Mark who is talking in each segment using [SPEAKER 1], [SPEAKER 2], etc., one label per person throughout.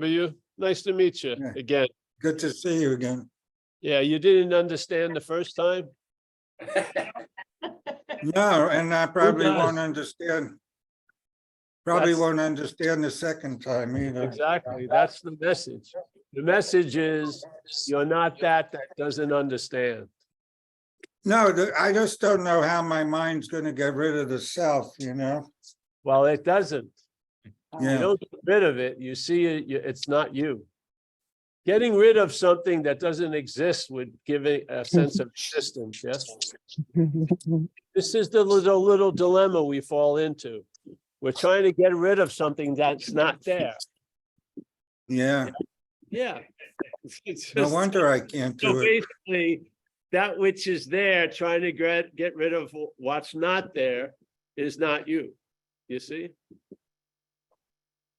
[SPEAKER 1] For you, nice to meet you
[SPEAKER 2] Yeah.
[SPEAKER 1] again.
[SPEAKER 2] Good to see you again.
[SPEAKER 1] Yeah, you didn't understand the first time?
[SPEAKER 2] No, and I probably
[SPEAKER 1] does?
[SPEAKER 2] won't understand. Probably
[SPEAKER 1] That's-
[SPEAKER 2] won't understand the second time either.
[SPEAKER 1] Exactly, that's the message. The message is, you're not that doesn't understand.
[SPEAKER 2] No, I just don't know how my mind's gonna get rid of the self, you know?
[SPEAKER 1] Well, it doesn't. You
[SPEAKER 2] Yeah,
[SPEAKER 1] don't get rid of it, you see it, it's not you. Getting rid of something that doesn't exist would give it a sense of existence, yes? This is the little dilemma we fall into. We're trying to get rid of something that's not there.
[SPEAKER 2] yeah.
[SPEAKER 1] Yeah. It's
[SPEAKER 2] No
[SPEAKER 1] just-
[SPEAKER 2] wonder I can't
[SPEAKER 1] So
[SPEAKER 2] do it.
[SPEAKER 1] basically, that which is there, trying to get rid of what's not there is not you. You see?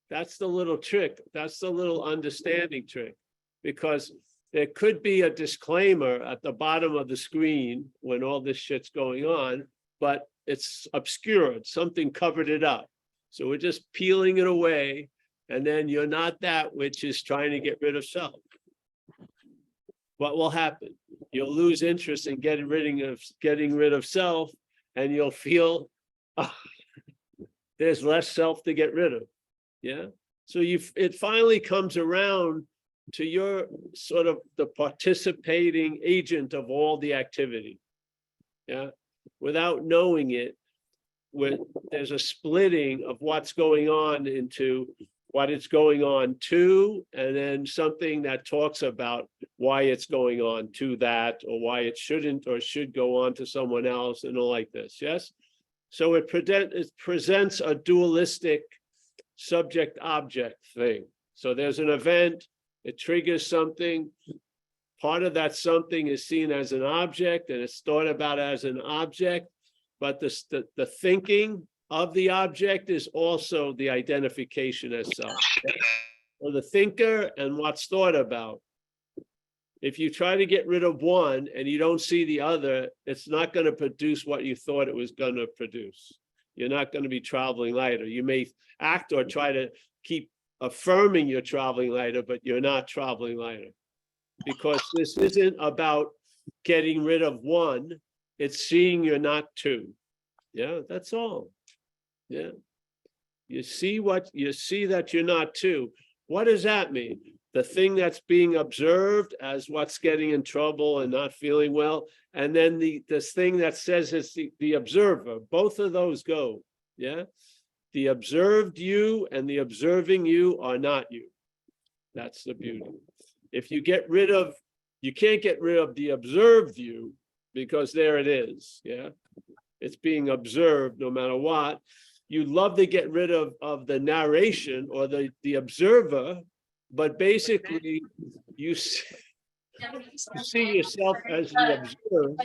[SPEAKER 1] That's the little trick. That's the little understanding trick. Because there could be a disclaimer at the bottom of the screen when all this shit's going on, but it's obscured, something covered it up. So we're just peeling it away, and then you're not that which is trying to get rid of self. What will happen? You'll lose interest in getting rid of self, and you'll feel there's less self to get rid of. Yeah. So it finally comes around to your sort of the participating agent of all the activity. Yeah. Without knowing it, there's a splitting of what's going on into what it's going on to, and then something that talks about why it's going on to that, or why it shouldn't or should go on to someone else, and all like this. Yes. So it presents a dualistic subject-object thing. So there's an event, it triggers something. Part of that something is seen as an object, and it's thought about as an object, but the thinking of the object is also the identification as self. So the thinker and what's thought about. If you try to get rid of one and you don't see the other, it's not going to produce what you thought it was going to produce. You're not going to be traveling lighter. You may act or try to keep affirming you're traveling lighter, but you're not traveling lighter. Because this isn't about getting rid of one, it's seeing you're not two. Yeah, that's all. Yeah. You see that you're not two. What does that mean? The thing that's being observed as what's getting in trouble and not feeling well, and then this thing that says it's the observer. Both of those go. Yeah. The observed you and the observing you are not you. That's the beauty. If you can't get rid of the observed you, because there it is. Yeah. It's being observed no matter what. You'd love to get rid of the narration or the observer, but basically you see yourself as the observed.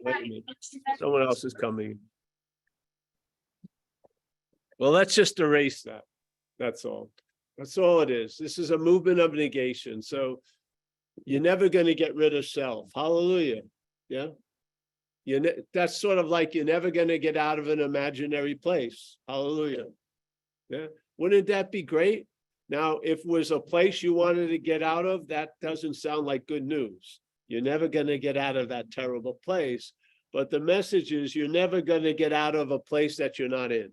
[SPEAKER 1] Wait a minute. Someone else is coming. Well, let's just erase that. That's all. That's all it is. This is a movement of negation. So you're never going to get rid of self. Hallelujah. Yeah. That's sort of like you're never going to get out of an imaginary place. Hallelujah. Yeah. Wouldn't that be great? Now, if it was a place you wanted to get out of, that doesn't sound like good news. You're never going to get out of that terrible place. But the message is you're never going to get out of a place that you're not in.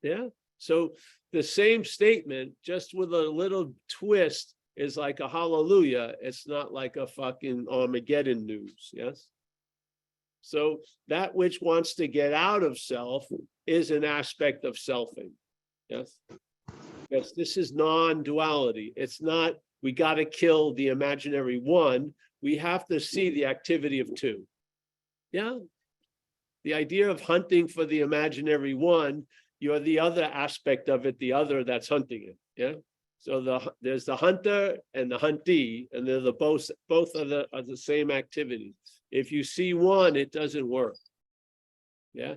[SPEAKER 1] Yeah. So the same statement, just with a little twist, is like a hallelujah. It's not like a fucking Armageddon news. Yes. So that which wants to get out of self is an aspect of selfing. Yes. Yes, this is non-duality. It's not, we got to kill the imaginary one. We have to see the activity of two. Yeah. The idea of hunting for the imaginary one, you're the other aspect of it, the other that's hunting it. Yeah. So there's the hunter and the huntee, and they're both are the same activity. If you see one, it doesn't work. Yeah.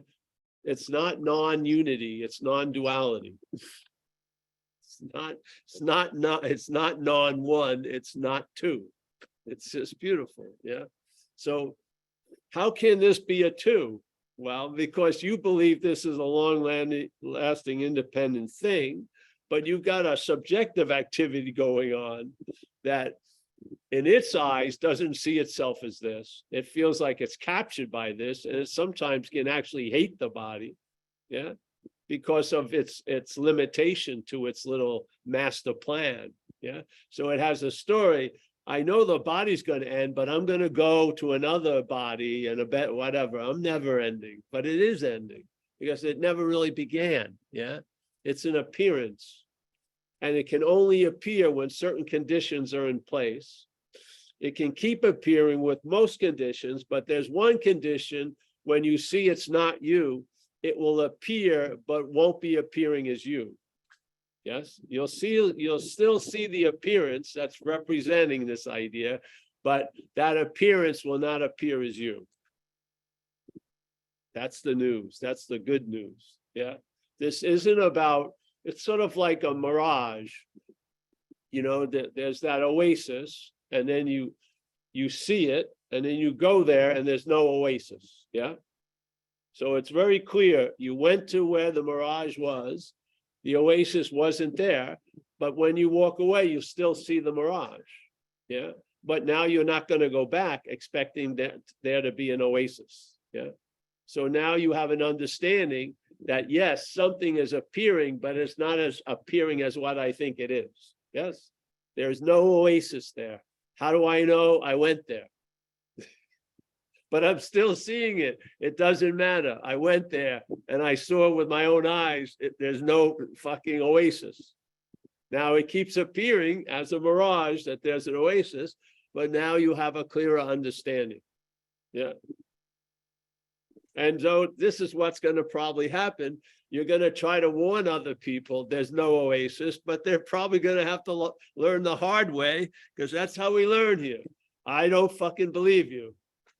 [SPEAKER 1] It's not non-unity, it's non-duality. It's not non-one, it's not two. It's just beautiful. Yeah. So how can this be a two? Well, because you believe this is a long-lasting independent thing, but you've got a subjective activity going on that in its eyes doesn't see itself as this. It feels like it's captured by this, and it sometimes can actually hate the body, yeah, because of its limitation to its little master plan, yeah. So it has a story. I know the body's going to end, but I'm going to go to another body and a bit whatever. I'm never ending, but it is ending because it never really began, yeah. It's an appearance. And it can only appear when certain conditions are in place. It can keep appearing with most conditions, but there's one condition when you see it's not you, it will appear, but won't be appearing as you. Yes, you'll still see the appearance that's representing this idea, but that appearance will not appear as you. That's the news. That's the good news. Yeah, this isn't about, it's sort of like a mirage. You know, there's that oasis, and then you see it, and then you go there, and there's no oasis. Yeah. So it's very clear. You went to where the mirage was, the oasis wasn't there, but when you walk away, you still see the mirage. Yeah. But now you're not going to go back expecting that there to be an oasis. Yeah. So now you have an understanding that yes, something is appearing, but it's not as appearing as what I think it is. Yes, there's no oasis there. How do I know? I went there. But I'm still seeing it. It doesn't matter. I went there and I saw with my own eyes, there's no fucking oasis. Now it keeps appearing as a mirage that there's an oasis, but now you have a clearer understanding. Yeah. And so this is what's going to probably happen. You're going to try to warn other people there's no oasis, but they're probably going to have to learn the hard way, because that's how we learn here. I don't fucking believe you.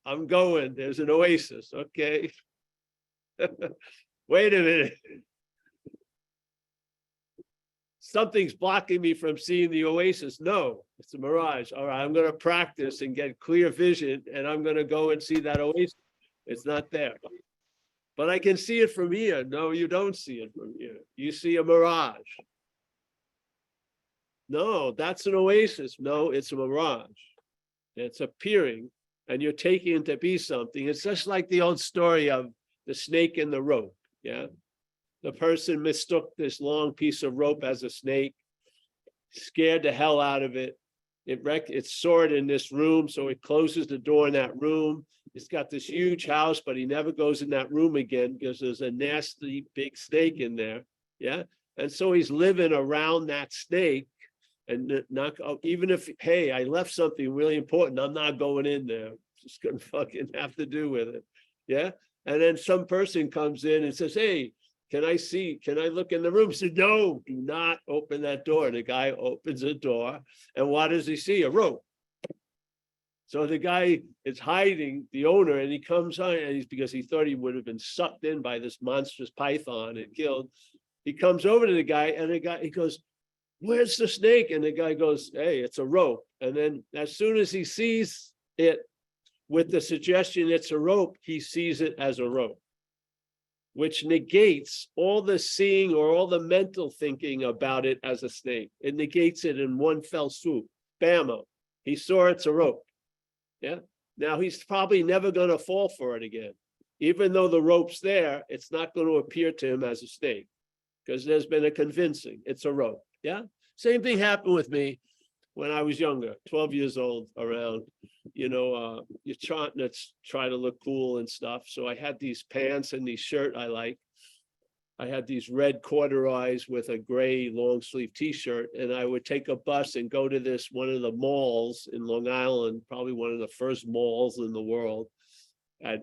[SPEAKER 1] I'm going. There's an oasis. Okay. Wait a minute. Something's blocking me from seeing the oasis. No, it's a mirage. All right, I'm going to practice and get clear vision, and I'm going to go and see that oasis. It's not there. But I can see it from here. No, you don't see it from here. You see a mirage. No, that's an oasis. No, it's a mirage. It's appearing, and you're taking it to be something. It's just like the old story of the snake and the rope. Yeah. The person mistook this long piece of rope as a snake, scared the hell out of it. It saw it in this room, so it closes the door in that room. It's got this huge house, but he never goes in that room again because there's a nasty big snake in there. Yeah. And so he's living around that snake, and not, even if, hey, I left something really important, I'm not going in there. Just gonna fucking have to do with it. Yeah. And then some person comes in and says, hey, can I look in the room? He said, no, do not open that door. And the guy opens the door, and what does he see? A rope. So the guy is hiding, the owner, and he comes on, and he's, because he thought he would have been sucked in by this monstrous python and killed. He comes over to the guy, and he goes, where's the snake? And the guy goes, hey, it's a rope. And then as soon as he sees it with the suggestion it's a rope, he sees it as a rope, which negates all the seeing or all the mental thinking about it as a snake. It negates it in one fell swoop. Bammo. He saw it's a rope. Yeah. Now he's probably never going to fall for it again. Even though the rope's there, it's not going to appear to him as a snake, because there's been a convincing it's a rope. Yeah. Same thing happened with me when I was younger, 12 years old, around, you're trying to try to look cool and stuff. So I had these pants and these shirt I like. I had these red corduroys with a gray long sleeve t-shirt, and I would take a bus and go to one of the malls in Long Island, probably one of the first malls in the world,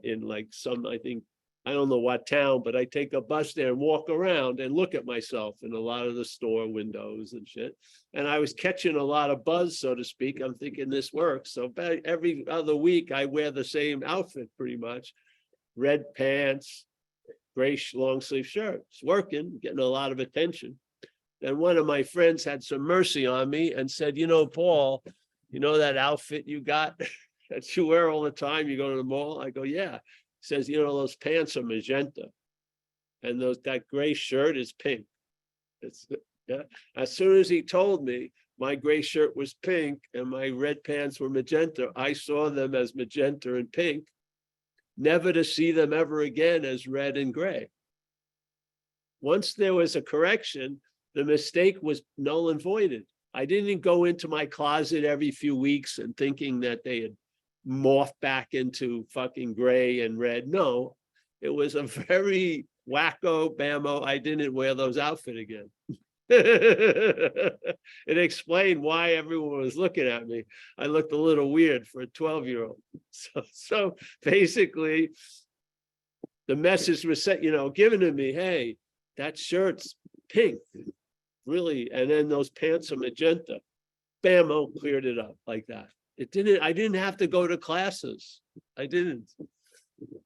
[SPEAKER 1] in like some, I think, I don't know what town, but I take a bus there and walk around and look at myself in a lot of the store windows and shit. And I was catching a lot of buzz, so to speak. I'm thinking this works. So every other week I wear the same outfit pretty much. Red pants, gray long sleeve shirt. It's working, getting a lot of attention. Then one of my friends had some mercy on me and said, Paul, that outfit you got that you wear all the time, you go to the mall? I go, yeah. He says, those pants are magenta, and that gray shirt is pink. Yeah. As soon as he told me my gray shirt was pink and my red pants were magenta, I saw them as magenta and pink, never to see them ever again as red and gray. Once there was a correction, the mistake was null and voided. I didn't go into my closet every few weeks and thinking that they had morphed back into fucking gray and red. No, it was a very wacko bammo. I didn't wear those outfits again. It explained why everyone was looking at me. I looked a little weird for a 12-year-old. So basically, the message was set, given to me, hey, that shirt's pink, really, and then those pants are magenta. Bammo cleared it up like that. I didn't have to go to classes. I didn't.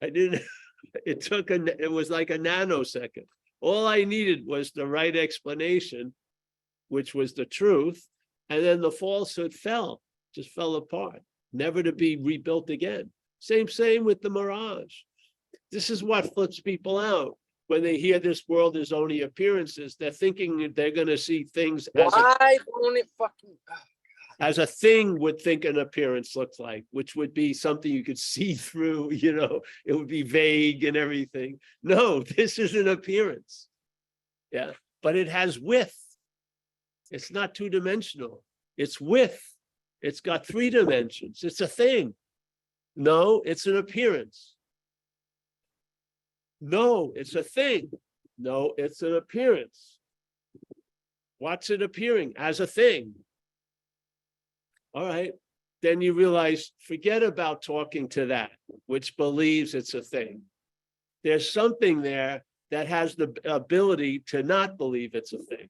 [SPEAKER 1] It was like a nanosecond. All I needed was the right explanation, which was the truth. And then the falsehood just fell apart, never to be rebuilt again. Same with the mirage. This is what flips people out. When they hear this world is only appearances, they're thinking that they're going to see things as a thing would think an appearance looks like, which would be something you could see through, it would be vague and everything. No, this is an appearance. Yeah, but it has width. It's not two-dimensional. It's width. It's got 3 dimensions. It's a thing. No, it's an appearance. No, it's a thing. No, it's an appearance. What's it appearing? As a thing. All right. Then you realize, forget about talking to that, which believes it's a thing. There's something there that has the ability to not believe it's a thing.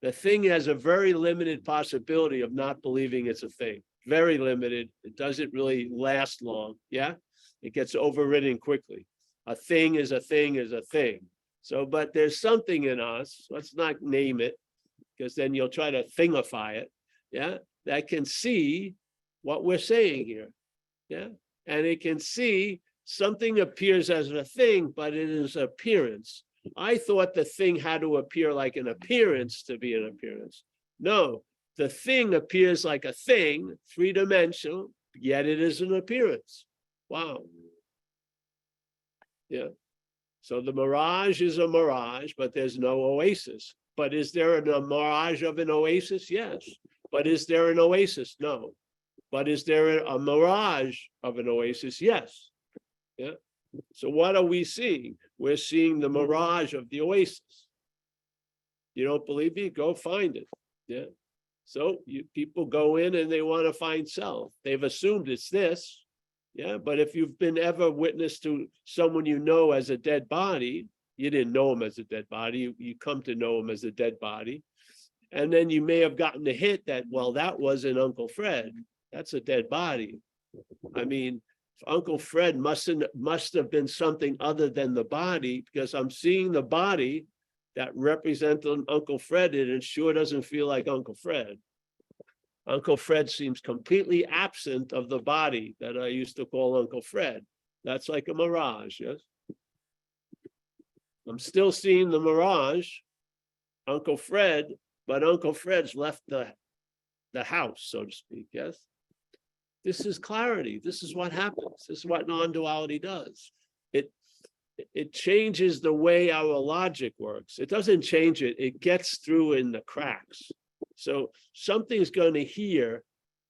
[SPEAKER 1] The thing has a very limited possibility of not believing it's a thing. Very limited. It doesn't really last long. Yeah. It gets overridden quickly. A thing is a thing is a thing. So, but there's something in us, let's not name it, because then you'll try to thingify it. Yeah. That can see what we're saying here. Yeah. And it can see something appears as a thing, but it is appearance. I thought the thing had to appear like an appearance to be an appearance. No, the thing appears like a thing, 3-dimensional, yet it is an appearance. Wow. Yeah. So the mirage is a mirage, but there's no oasis. But is there a mirage of an oasis? Yes. But is there an oasis? No. But is there a mirage of an oasis? Yes. Yeah. So what are we seeing? We're seeing the mirage of the oasis. You don't believe me? Go find it. Yeah. So people go in and they want to find self. They've assumed it's this. Yeah. But if you've been ever witness to someone you know as a dead body, you didn't know him as a dead body. You come to know him as a dead body. And then you may have gotten the hint that, well, that wasn't Uncle Fred. That's a dead body. I mean, Uncle Fred must have been something other than the body, because I'm seeing the body that represents Uncle Fred, and it sure doesn't feel like Uncle Fred. Uncle Fred seems completely absent of the body that I used to call Uncle Fred. That's like a mirage, yes? I'm still seeing the mirage, Uncle Fred, but Uncle Fred's left the house, so to speak, yes? This is clarity. This is what happens. This is what non-duality does. It changes the way our logic works. It doesn't change it. It gets through in the cracks. So something's going to hear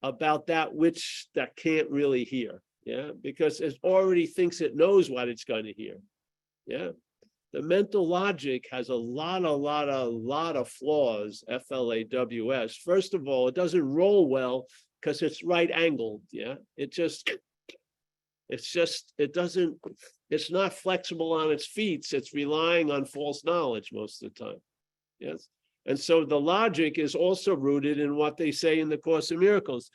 [SPEAKER 1] about that which that can't really hear. Yeah, because it already thinks it knows what it's going to hear. Yeah. The mental logic has a lot of flaws, FLAWS. First of all, it doesn't roll well because it's right angled. Yeah. It's not flexible on its feet. It's relying on false knowledge most of the time. Yes. And so the logic is also rooted in what they say in the Course in Miracles,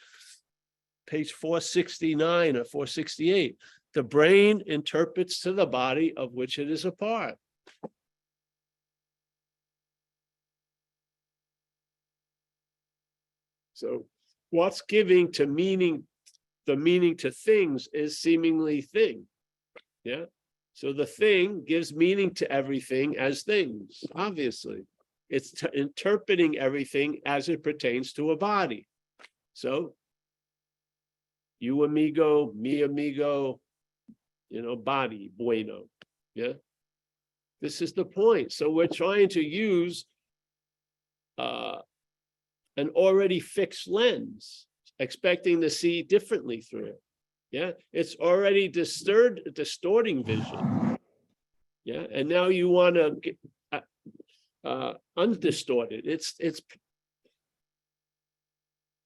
[SPEAKER 1] page 469 or 468. The brain interprets to the body of which it is a part. So what's giving to meaning, the meaning to things is seemingly thing. Yeah. So the thing gives meaning to everything as things, obviously. It's interpreting everything as it pertains to a body. So, you amigo, me amigo, body, bueno. Yeah. This is the point. So we're trying to use an already fixed lens, expecting to see differently through it. Yeah. It's already distorting vision. Yeah. And now you want to undistort it.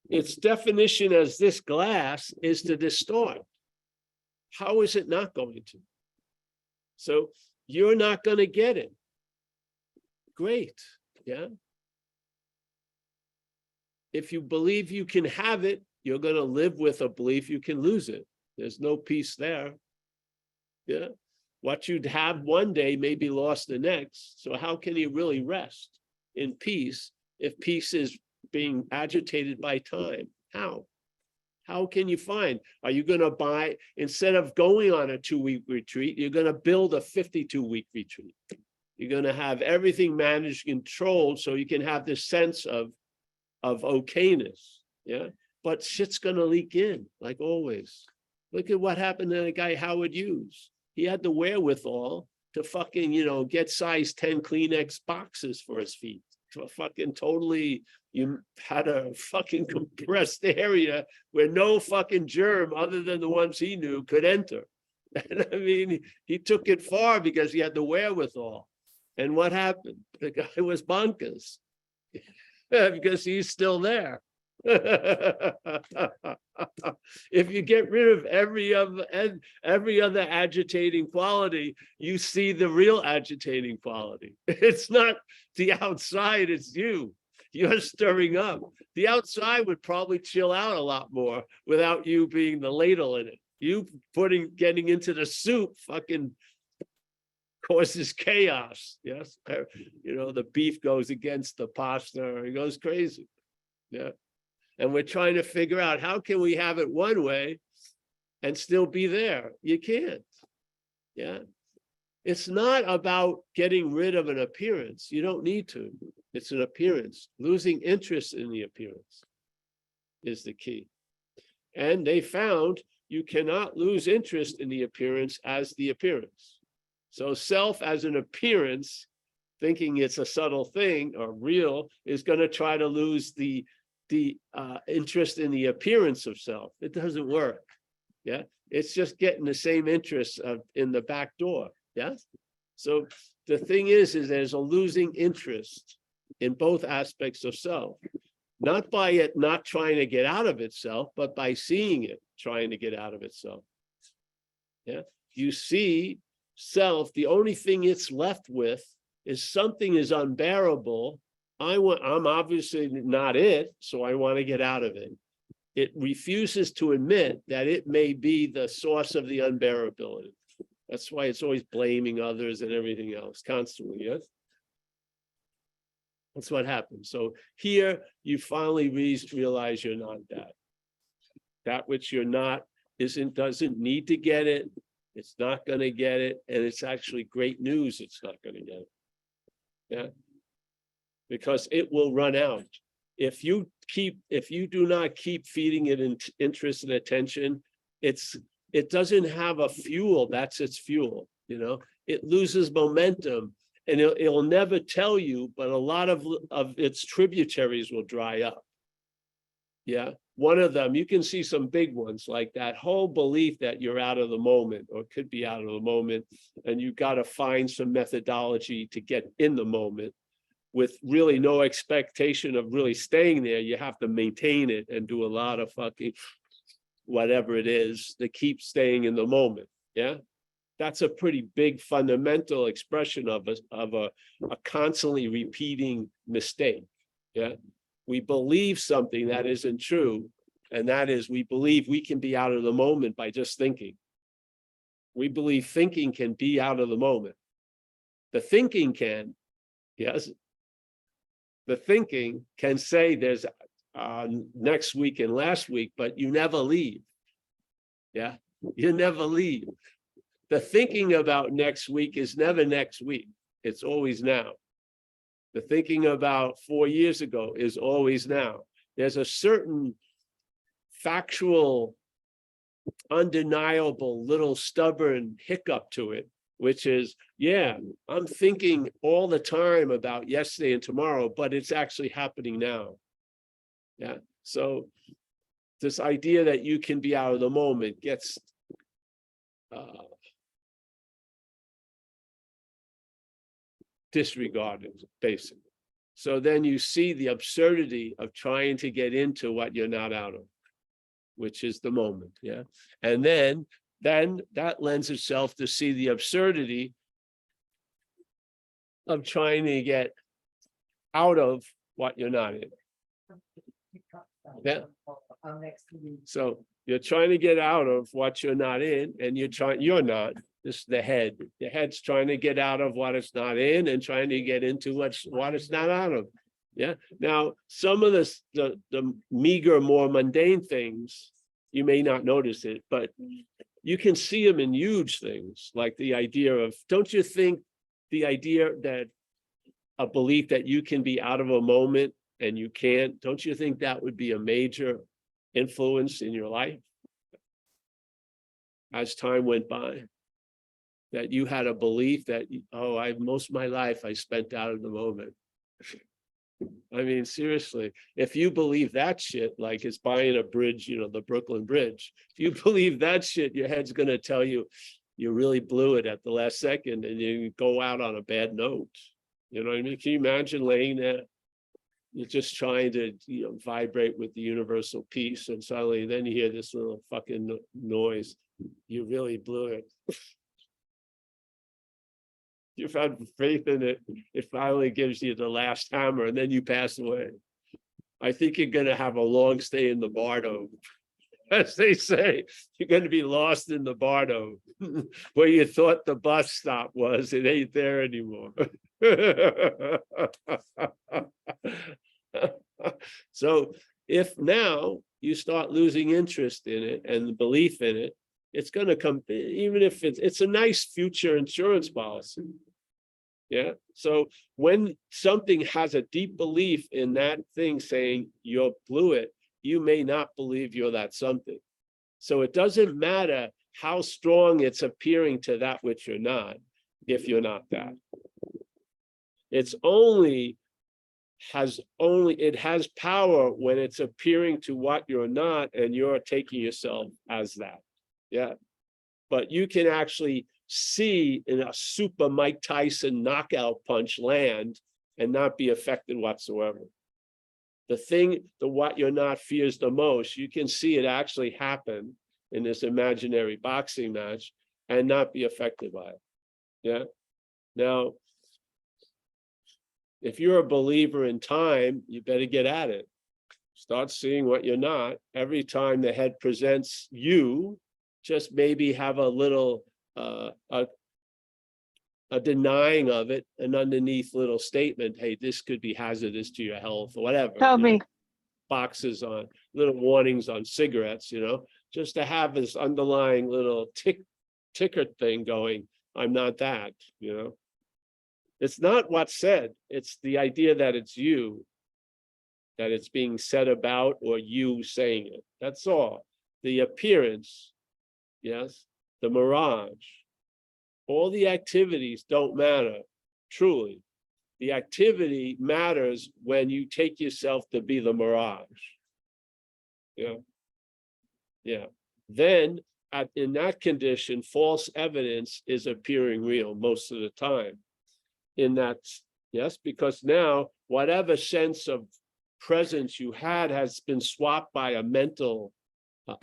[SPEAKER 1] Its definition as this glass is to distort. How is it not going to? So you're not going to get it. Great. Yeah. If you believe you can have it, you're going to live with a belief you can lose it. There's no peace there. Yeah. What you'd have one day may be lost the next. So how can you really rest in peace if peace is being agitated by time? How? How can you find? Are you going to buy, instead of going on a 2-week retreat, you're going to build a 52-week retreat. You're going to have everything managed, controlled, so you can have this sense of okayness. Yeah. But shit's going to leak in, like always. Look at what happened to the guy Howard Hughes. He had the wherewithal to fucking, get size 10 Kleenex boxes for his feet. To fucking totally, you had a fucking compressed area where no fucking germ other than the ones he knew could enter. And I mean, he took it far because he had the wherewithal. And what happened? The guy was bonkers because he's still there. If you get rid of every other agitating quality, you see the real agitating quality. It's not the outside, it's you. You're stirring up. The outside would probably chill out a lot more without you being the ladle in it. You getting into the soup fucking causes chaos. Yes. The beef goes against the pasta, it goes crazy. Yeah. And we're trying to figure out how can we have it one way and still be there? You can't. Yeah. It's not about getting rid of an appearance. You don't need to. It's an appearance. Losing interest in the appearance is the key. And they found you cannot lose interest in the appearance as the appearance. So self as an appearance, thinking it's a subtle thing or real, is going to try to lose the interest in the appearance of self. It doesn't work. Yeah. It's just getting the same interest in the back door. Yes. So the thing is there's a losing interest in both aspects of self, not by it not trying to get out of itself, but by seeing it trying to get out of itself. Yeah. You see self, the only thing it's left with is something is unbearable. I'm obviously not it, so I want to get out of it. It refuses to admit that it may be the source of the unbearability. That's why it's always blaming others and everything else constantly, yes? That's what happens. So here you finally realize you're not that. That which you're not doesn't need to get it. It's not going to get it. And it's actually great news it's not going to get it. Yeah. Because it will run out. If you do not keep feeding it interest and attention, it doesn't have a fuel. That's its fuel. It loses momentum, and it'll never tell you. But a lot of its tributaries will dry up. Yeah, one of them, you can see some big ones like that whole belief that you're out of the moment or could be out of the moment, and you got to find some methodology to get in the moment. With really no expectation of really staying there, you have to maintain it and do a lot of fucking whatever it is to keep staying in the moment. Yeah, that's a pretty big fundamental expression of a constantly repeating mistake. Yeah, we believe something that isn't true, and that is we believe we can be out of the moment by just thinking. We believe thinking can be out of the moment. The thinking can, yes. The thinking can say there's next week and last week, but you never leave. Yeah, you never leave. The thinking about next week is never next week. It's always now. The thinking about 4 years ago is always now. There's a certain factual, undeniable little stubborn hiccup to it, which is, yeah, I'm thinking all the time about yesterday and tomorrow, but it's actually happening now. Yeah. So this idea that you can be out of the moment gets disregarded, basically. So then you see the absurdity of trying to get into what you're not out of, which is the moment. Yeah. And then that lends itself to see the absurdity of trying to get out of what you're not in. Yeah. So you're trying to get out of what you're not in, and you're not. This is the head. The head's trying to get out of what it's not in and trying to get into what it's not out of. Yeah. Now, some of the meager, more mundane things, you may not notice it, but you can see them in huge things, like the idea of, don't you think the idea that a belief that you can be out of a moment and you can't, don't you think that would be a major influence in your life as time went by? That you had a belief that, oh, most of my life I spent out of the moment. I mean, seriously, if you believe that shit, like it's buying a bridge, the Brooklyn Bridge, if you believe that shit, your head's going to tell you you really blew it at the last second and you go out on a bad note. You know what I mean? Can you imagine laying there? You're just trying to vibrate with the universal peace, and suddenly then you hear this little fucking noise. You really blew it. You've had faith in it. It finally gives you the last hammer, and then you pass away. I think you're going to have a long stay in the bardo. As they say, you're going to be lost in the bardo. Where you thought the bus stop was, it ain't there anymore. So if now you start losing interest in it and the belief in it, it's going to come, even if it's a nice future insurance policy. Yeah. So when something has a deep belief in that thing saying you blew it, you may not believe you're that something. So it doesn't matter how strong it's appearing to that which you're not, if you're not that. It has power when it's appearing to what you're not and you're taking yourself as that. Yeah. But you can actually see in a super Mike Tyson knockout punch land and not be affected whatsoever. The what you're not fears the most, you can see it actually happen in this imaginary boxing match and not be affected by it. Yeah. Now, if you're a believer in time, you better get at it. Start seeing what you're not. Every time the head presents you, just maybe have a little a denying of it, an underneath little statement, hey, this could be hazardous to your health or whatever.
[SPEAKER 3] Tell me.
[SPEAKER 1] Boxes on little warnings on cigarettes, just to have this underlying little ticker thing going, I'm not that, It's not what's said, it's the idea that it's you, that it's being said about or you saying it. That's all. The appearance, yes, the mirage, all the activities don't matter, truly. The activity matters when you take yourself to be the mirage. Yeah. Yeah. Then in that condition, false evidence is appearing real most of the time. In that, yes, because now whatever sense of presence you had has been swapped by a mental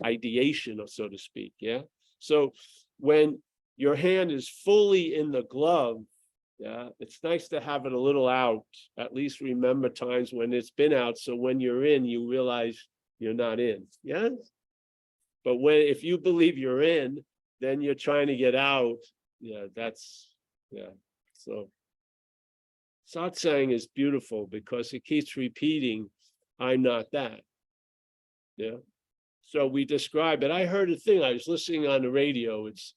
[SPEAKER 1] ideation, or so to speak. Yeah. So when your hand is fully in the glove, yeah, it's nice to have it a little out. At least remember times when it's been out. So when you're in, you realize you're not in. Yes. But if you believe you're in, then you're trying to get out. Yeah, So satsang is beautiful because it keeps repeating, I'm not that. Yeah. So we describe it. I heard a thing, I was listening on the radio, it's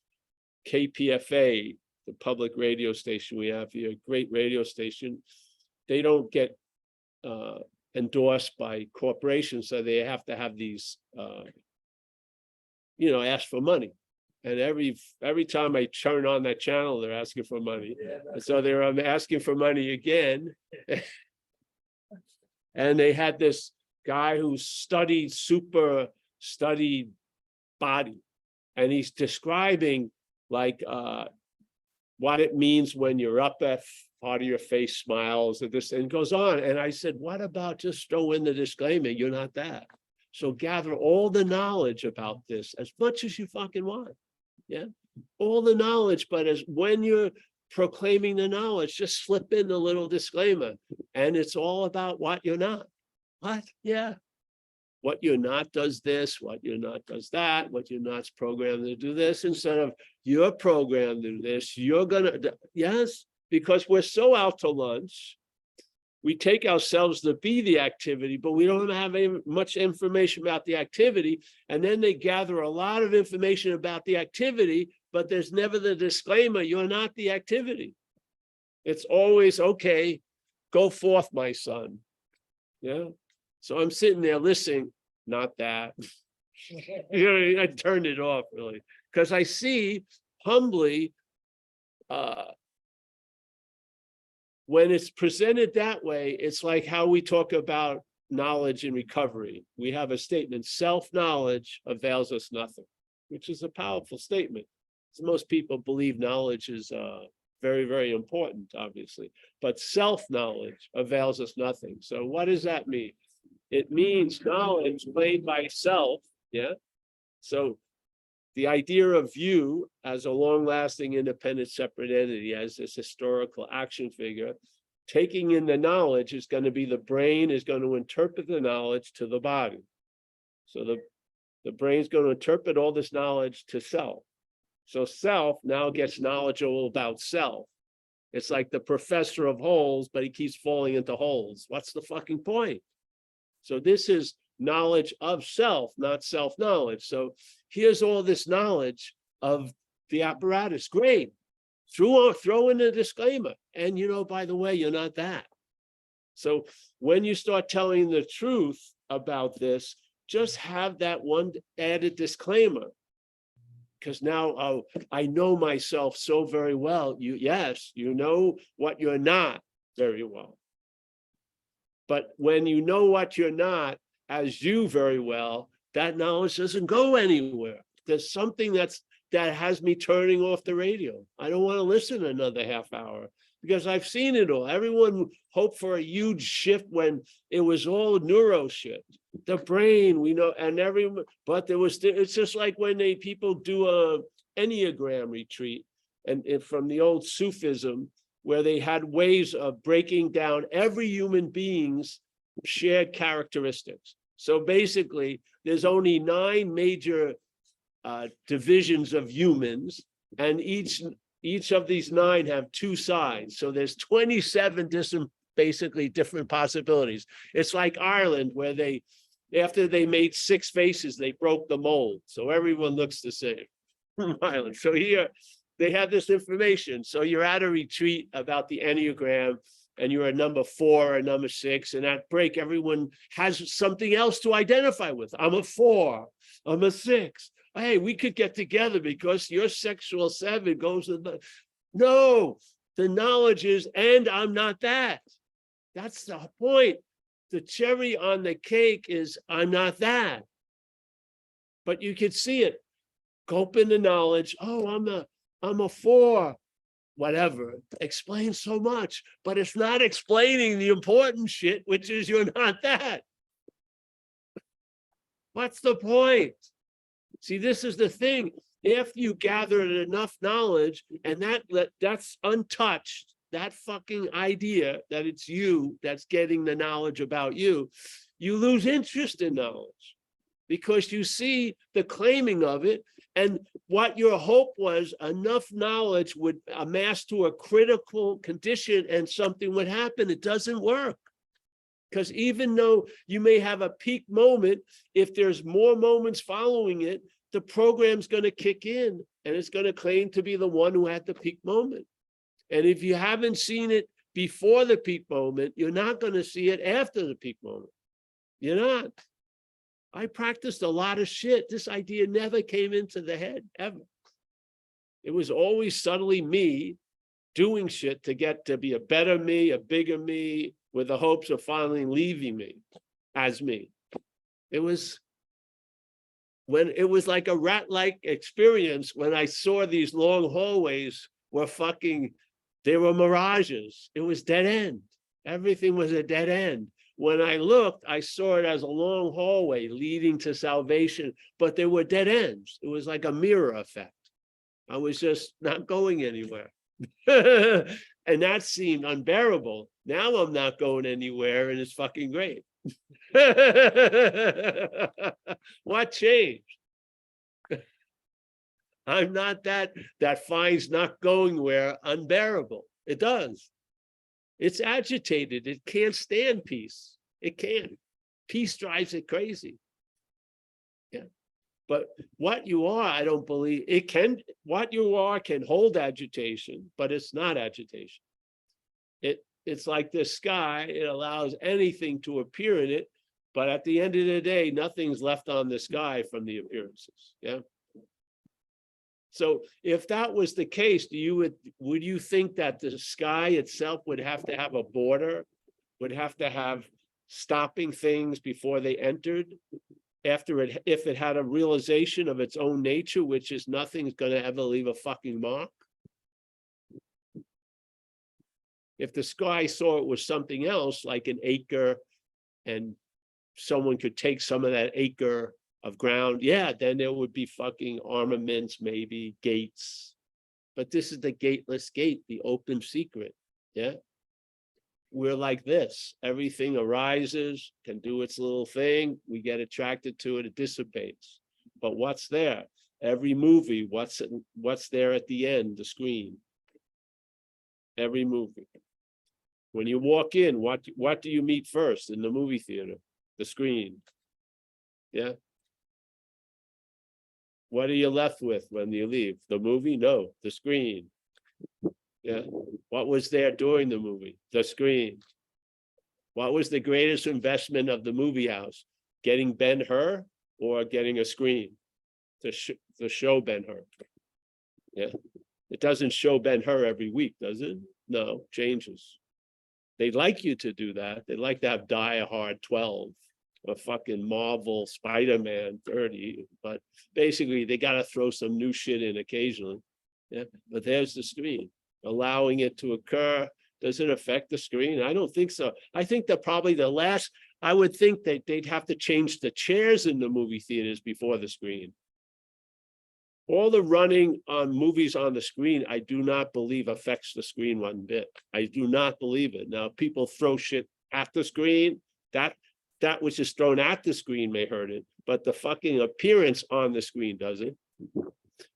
[SPEAKER 1] KPFA, the public radio station we have here, a great radio station. they don't get endorsed by corporations, so they have to have these, ask for money. And every time I turn on that channel, they're asking for money. And so they're asking for money again. And they had this guy who studied body. And he's describing like what it means when you're up at part of your face smiles and this and goes on. And I said, what about just throw in the disclaimer? You're not that. So gather all the knowledge about this as much as you fucking want. Yeah, all the knowledge, but as when you're proclaiming the knowledge, just slip in a little disclaimer. And it's all about what you're not. What? Yeah. What you're not does this, what you're not does that, what you're not's programmed to do this, instead of you're programmed to do this, you're gonna, yes, because we're so out to lunch. We take ourselves to be the activity, but we don't have much information about the activity. And then they gather a lot of information about the activity, but there's never the disclaimer, you're not the activity. It's always, okay, go forth, my son. Yeah. So I'm sitting there listening, not that. I turned it off really, because I see humbly, when it's presented that way, it's like how we talk about knowledge and recovery. We have a statement, self-knowledge avails us nothing, which is a powerful statement. So most people believe knowledge is very, very important, obviously, but self-knowledge avails us nothing. So what does that mean? It means knowledge made by self, yeah? So the idea of you as a long-lasting, independent, separate entity, as this historical action figure, taking in the knowledge is going to be the brain is going to interpret the knowledge to the body. So the brain's going to interpret all this knowledge to self. So self now gets knowledgeable about self. It's like the professor of holes, but he keeps falling into holes. What's the fucking point? So this is knowledge of self, not self-knowledge. So here's all this knowledge of the apparatus. Great. Throw in a disclaimer. And by the way, you're not that. So when you start telling the truth about this, just have that one added disclaimer. Because now I know myself so very well. Yes, you know what you're not very well. But when you know what you're not as you very well, that knowledge doesn't go anywhere. There's something that has me turning off the radio. I don't want to listen another half hour because I've seen it all. Everyone hoped for a huge shift when it was all neuro shit. The brain, we know, but it's just like when people do a Enneagram retreat and from the old Sufism, where they had ways of breaking down every human being's shared characteristics. So basically, there's only 9 major divisions of humans, and each of these 9 have 2 sides. So there's 27 different possibilities. It's like Ireland, where after they made 6 faces, they broke the mold. So everyone looks the same. Ireland. So here, they have this information. So you're at a retreat about the Enneagram and you're a number 4 or number 6, and at break, everyone has something else to identify with. I'm a 4, I'm a 6. Hey, we could get together because your sexual 7 goes to the, no, the knowledge is, and I'm not that. That's the point. The cherry on the cake is I'm not that. But you can see it. Go in the knowledge. Oh, I'm a 4, whatever. Explains so much, but it's not explaining the important shit, which is you're not that. What's the point? See, this is the thing. After you gathered enough knowledge and that's untouched, that fucking idea that it's you that's getting the knowledge about you, you lose interest in knowledge because you see the claiming of it. And what your hope was, enough knowledge would amass to a critical condition and something would happen. It doesn't work. Because even though you may have a peak moment, if there's more moments following it, the program's going to kick in and it's going to claim to be the one who had the peak moment. And if you haven't seen it before the peak moment. You're not going to see it after the peak moment. You're not. I practiced a lot of shit. This idea never came into the head, ever. It was always subtly me doing shit to get to be a better me, a bigger me, with the hopes of finally leaving me as me. It was like a rat-like experience when I saw these long hallways were they were mirages. It was dead end. Everything was a dead end. When I looked, I saw it as a long hallway leading to salvation, but there were dead ends. It was like a mirror effect. I was just not going anywhere. And that seemed unbearable. Now I'm not going anywhere, and it's fucking great. What changed? I'm not that finds not going where unbearable. It does. It's agitated. It can't stand peace. It can't. Peace drives it crazy. Yeah. But what you are, I don't believe it can. What you are can hold agitation, but it's not agitation. It's like the sky. It allows anything to appear in it, but at the end of the day, nothing's left on the sky from the appearances. Yeah. So if that was the case, would you think that the sky itself would have to have a border, would have to have stopping things before they entered? If it had a realization of its own nature, which is nothing's going to ever leave a fucking mark. If the sky saw it was something else, like an acre, and someone could take some of that acre of ground, yeah, then there would be fucking armaments, maybe gates. But this is the gateless gate, the open secret. Yeah. We're like this. Everything arises, can do its little thing. We get attracted to it, it dissipates. But what's there? Every movie, what's there at the end, the screen? Every movie. When you walk in, what do you meet first in the movie theater? The screen. Yeah. What are you left with when you leave? The movie? No, the screen. Yeah. What was there during the movie? The screen. What was the greatest investment of the movie house? Getting Ben-Hur or getting a screen to show Ben-Hur? Yeah. It doesn't show Ben-Hur every week, does it? No, changes. They'd like you to do that. They'd like to have Die Hard 12 or fucking Marvel Spider-Man 30, but basically they got to throw some new shit in occasionally. Yeah, but there's the screen. Allowing it to occur, does it affect the screen? I don't think so. I think that probably I would think that they'd have to change the chairs in the movie theaters before the screen. All the running on movies on the screen, I do not believe affects the screen one bit. I do not believe it. Now, people throw shit at the screen. That which is thrown at the screen may hurt it, but the fucking appearance on the screen doesn't.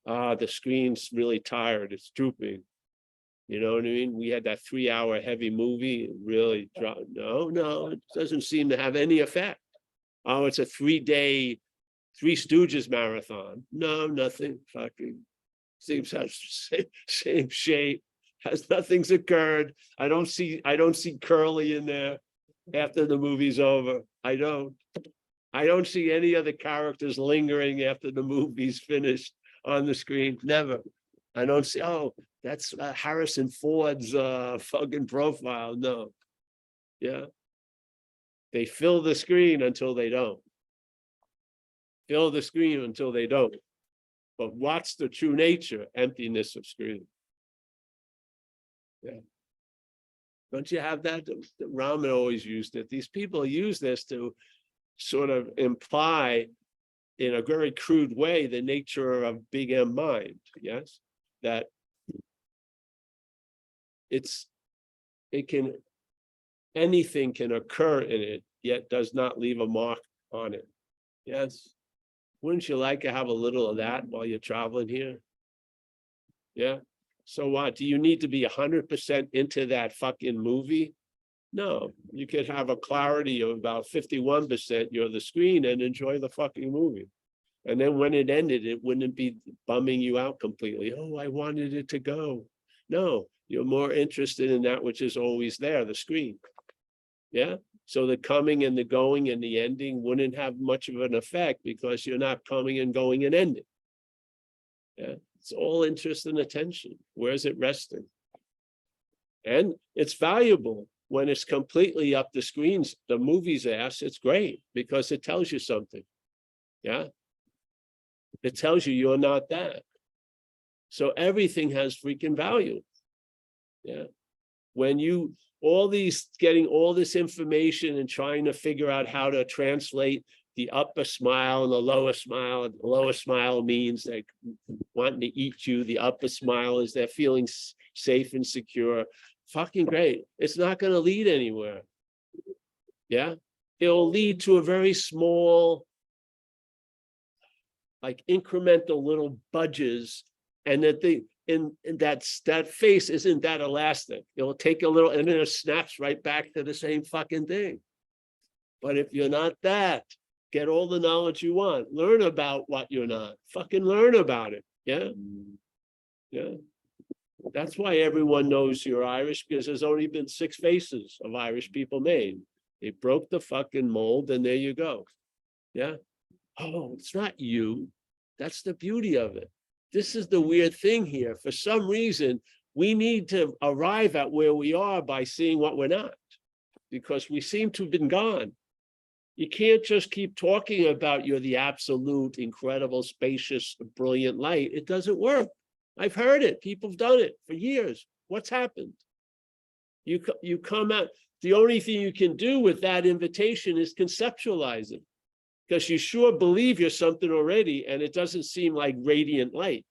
[SPEAKER 1] The screen's really tired. It's drooping. You know what I mean? We had that 3-hour heavy movie. It really dropped. No, it doesn't seem to have any effect. Oh, it's a 3-day Three Stooges marathon. No, nothing. Fucking seems to have same shape. Nothing's occurred. I don't see Curly in there after the movie's over. I don't see any other characters lingering after the movie's finished on the screen. Never. I don't see, that's Harrison Ford's fucking profile. No. Yeah. They fill the screen until they don't. Fill the screen until they don't. But what's the true nature? Emptiness of screen. Yeah. Don't you have that? Raman always used it. These people use this to sort of imply in a very crude way the nature of big M mind. Yes. That anything can occur in it, yet does not leave a mark on it. Yes. Wouldn't you like to have a little of that while you're traveling here? Yeah. So what? Do you need to be 100% into that fucking movie? No, you could have a clarity of about 51%. You're the screen and enjoy the fucking movie. And then when it ended, it wouldn't be bumming you out completely. Oh, I wanted it to go. No, You're more interested in that which is always there, the screen. Yeah. So the coming and the going and the ending wouldn't have much of an effect because you're not coming and going and ending. Yeah. It's all interest and attention. Where's it resting? And it's valuable when it's completely up the screens, the movie's ass. It's great because it tells you something. Yeah. It tells you you're not that. So everything has freaking value. Yeah. When you getting all this information and trying to figure out how to translate the upper smile and the lower smile. The lower smile means they're wanting to eat you. The upper smile is they're feeling safe and secure. Fucking great. It's not going to lead anywhere. Yeah. It'll lead to a very small, like incremental little budges, and that that face isn't that elastic. It'll take a little and then it snaps right back to the same fucking thing. But if you're not that, get all the knowledge you want. Learn about what you're not. Fucking learn about it. Yeah. Yeah. That's why everyone knows you're Irish, because there's only been 6 faces of Irish people made. They broke the fucking mold, and there you go. Yeah. Oh, it's not you. That's the beauty of it. This is the weird thing here. For some reason, we need to arrive at where we are by seeing what we're not, because we seem to have been gone. You can't just keep talking about you're the absolute, incredible, spacious, brilliant light. It doesn't work. I've heard it. People have done it for years. What's happened? You come out. The only thing you can do with that invitation is conceptualize it, because you sure believe you're something already, and it doesn't seem like radiant light,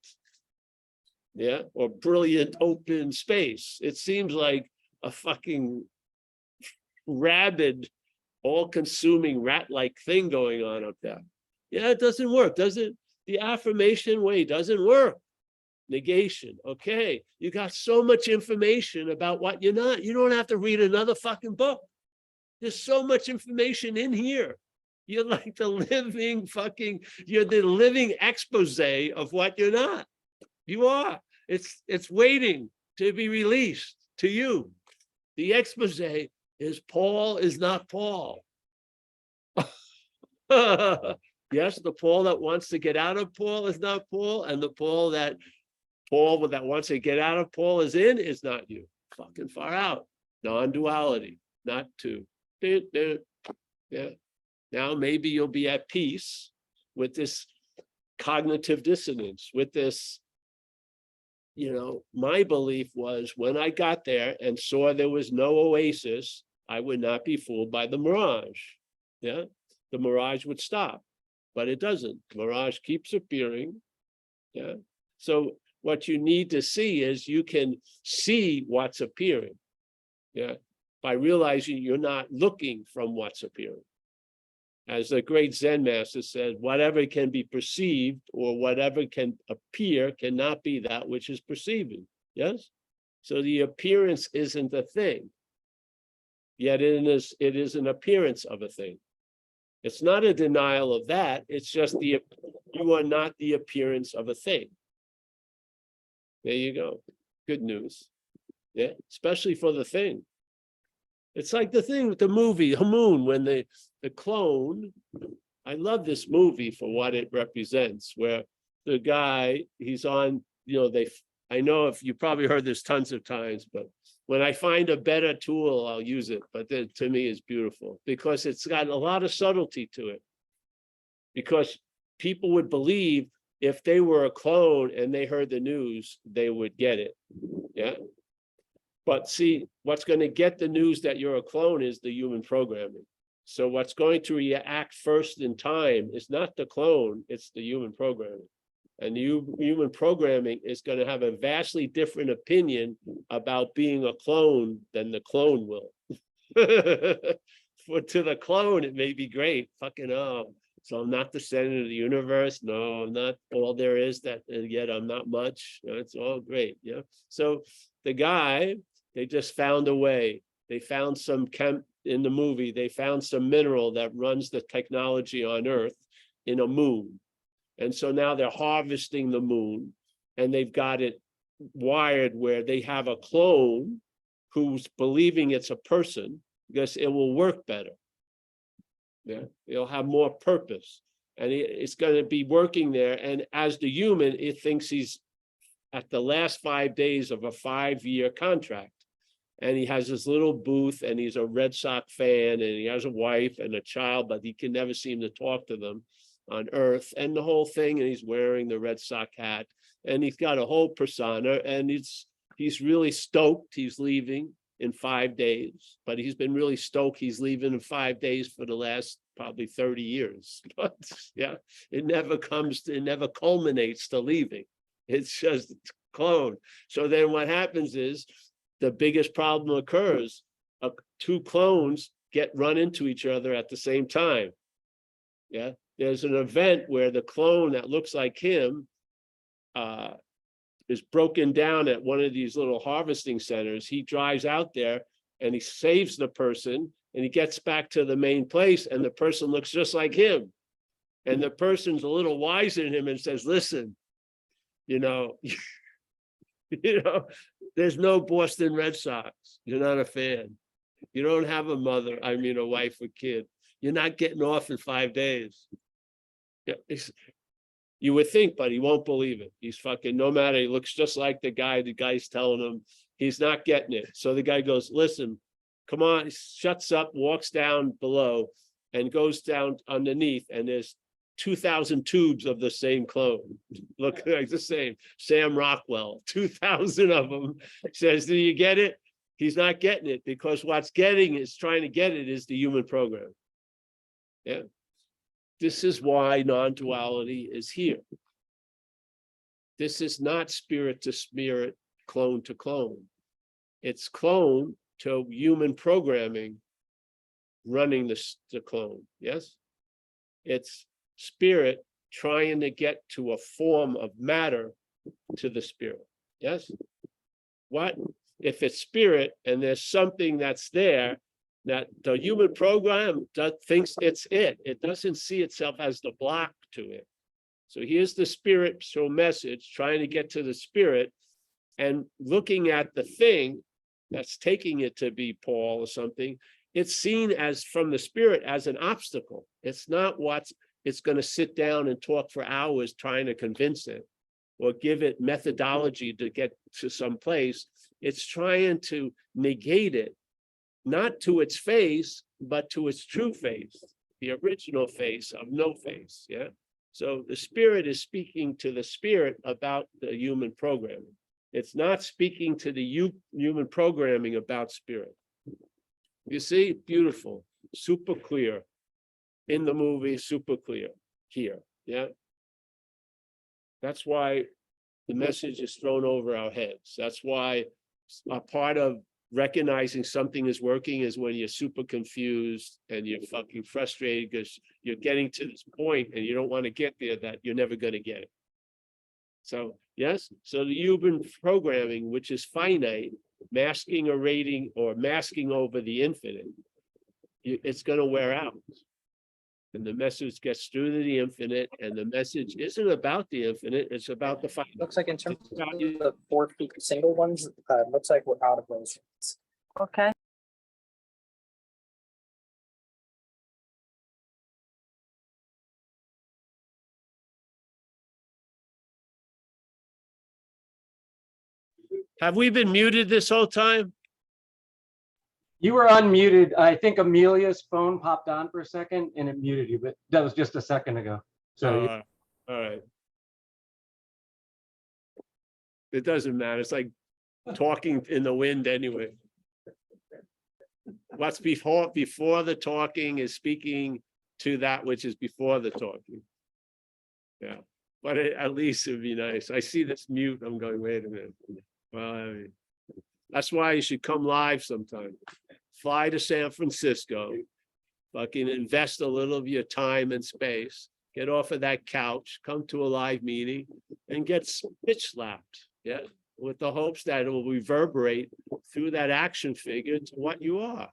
[SPEAKER 1] yeah, or brilliant open space. It seems like a fucking rabid, all-consuming rat-like thing going on up there. Yeah, it doesn't work, does it? The affirmation way doesn't work. Negation. Okay, you got so much information about what you're not. You don't have to read another fucking book. There's so much information in here. You're like the living fucking, you're the living expose of what you're not. You are. It's waiting to be released to you. The expose is Paul is not Paul. Yes, the Paul that wants to get out of Paul is not Paul, and the Paul that wants to get out of Paul is not you. Fucking far out. Non-duality, not two. Yeah. Now maybe you'll be at peace with this cognitive dissonance, with this, my belief was when I got there and saw there was no oasis, I would not be fooled by the mirage. Yeah. The mirage would stop, but it doesn't. The mirage keeps appearing. Yeah. So what you need to see is you can see what's appearing. Yeah. By realizing you're not looking from what's appearing. As the great Zen master said, whatever can be perceived or whatever can appear cannot be that which is perceiving. Yes? So the appearance isn't a thing. Yet it is an appearance of a thing. It's not a denial of that. It's just you are not the appearance of a thing. There you go. Good news. Yeah, especially for the thing. It's like the thing with the movie Hamoon, when the clone, I love this movie for what it represents, where the guy, he's on, I know if you probably heard this tons of times, but when I find a better tool, I'll use it. But to me, it's beautiful because it's got a lot of subtlety to it. Because people would believe if they were a clone and they heard the news, they would get it. Yeah. But see, what's going to get the news that you're a clone is the human programming. So what's going to react first in time is not the clone, it's the human programming. And the human programming is going to have a vastly different opinion about being a clone than the clone will. To the clone, it may be great. Fucking so I'm not the center of the universe. No, I'm not all there is that, and yet I'm not much. It's all great. Yeah. So the guy, they just found a way. They found some in the movie, they found some mineral that runs the technology on Earth in a moon. And so now they're harvesting the moon, and they've got it wired where they have a clone who's believing it's a person because it will work better. Yeah, it'll have more purpose, and it's going to be working there. And as the human, it thinks he's at the last 5 days of a 5-year contract. And he has this little booth, and he's a Red Sox fan, and he has a wife and a child, but he can never seem to talk to them on Earth, and the whole thing. And he's wearing the Red Sox hat, and he's got a whole persona, and he's really stoked he's leaving in 5 days, but he's been really stoked he's leaving in 5 days for the last probably 30 years. But yeah, it never culminates to leaving. It's just clone. So then what happens is the biggest problem occurs. 2 clones run into each other at the same time. Yeah, there's an event where the clone that looks like him is broken down at one of these little harvesting centers. He drives out there and he saves the person, and he gets back to the main place, and the person looks just like him. And the person's a little wiser than him and says, listen, there's no Boston Red Sox. You're not a fan. You don't have a mother, a wife or kid. You're not getting off in 5 days. Yeah, you would think, but he won't believe it. He's fucking, no matter, he looks just like the guy's telling him, he's not getting it. So the guy goes, listen, come on, he shuts up, walks down below, and goes down underneath, and there's 2,000 tubes of the same clone. Look like the same. Sam Rockwell, 2,000 of them. Says, do you get it? He's not getting it, because what's trying to get it is the human program. Yeah. This is why non-duality is here. This is not spirit to spirit, clone to clone. It's clone to human programming running the clone. Yes. It's spirit trying to get to a form of matter to the spirit. Yes. What if it's spirit and there's something that's there that the human program thinks it's it? It doesn't see itself as the block to it. So here's the spiritual message trying to get to the spirit, and looking at the thing that's taking it to be Paul or something. It's seen as from the spirit as an obstacle. It's not it's going to sit down and talk for hours trying to convince it or give it methodology to get to some place. It's trying to negate it, not to its face, but to its true face, the original face of no face. Yeah. So the spirit is speaking to the spirit about the human programming. It's not speaking to the human programming about spirit. You see, beautiful, super clear in the movie, super clear here. Yeah. That's why the message is thrown over our heads. That's why a part of recognizing something is working is when you're super confused and you're fucking frustrated because you're getting to this point and you don't want to get there, that you're never going to get it. So, yes, so the human programming, which is finite, masking or rating or masking over the infinite, it's going to wear out. And the message gets through to the infinite, and the message isn't about the infinite, it's about the finite.
[SPEAKER 3] Looks like in terms of the 4 feet single ones, looks like we're out of those.
[SPEAKER 4] Okay.
[SPEAKER 1] Have we been muted this whole time?
[SPEAKER 5] You were unmuted. I think Amelia's phone popped on for a second and it muted you, but that was just a second ago. So
[SPEAKER 1] All right. It doesn't matter. It's like talking in the wind anyway. What's before the talking is speaking to that which is before the talking. Yeah, but at least it'd be nice. I see this mute. I'm going, wait a minute. Well, that's why you should come live sometime. Fly to San Francisco, fucking invest a little of your time and space, get off of that couch, come to a live meeting, and get bitch slapped. Yeah, with the hopes that it will reverberate through that action figure to what you are.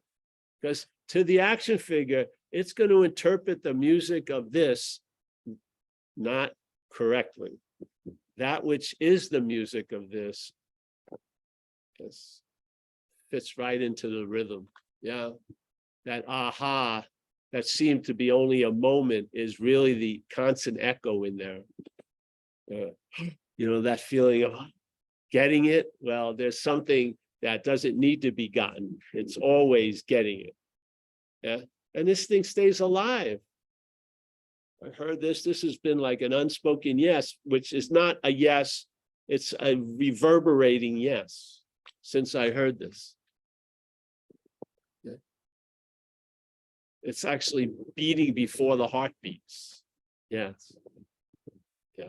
[SPEAKER 1] Because to the action figure, it's going to interpret the music of this not correctly. that which is the music of this fits right into the rhythm. Yeah. That aha, that seemed to be only a moment is really the constant echo in there. That feeling of getting it. Well, there's something that doesn't need to be gotten. It's always getting it. Yeah. And this thing stays alive. I heard this has been like an unspoken yes, which is not a yes. It's a reverberating yes since I heard this. Yeah. It's actually beating before the heart beats. Yes. Yeah.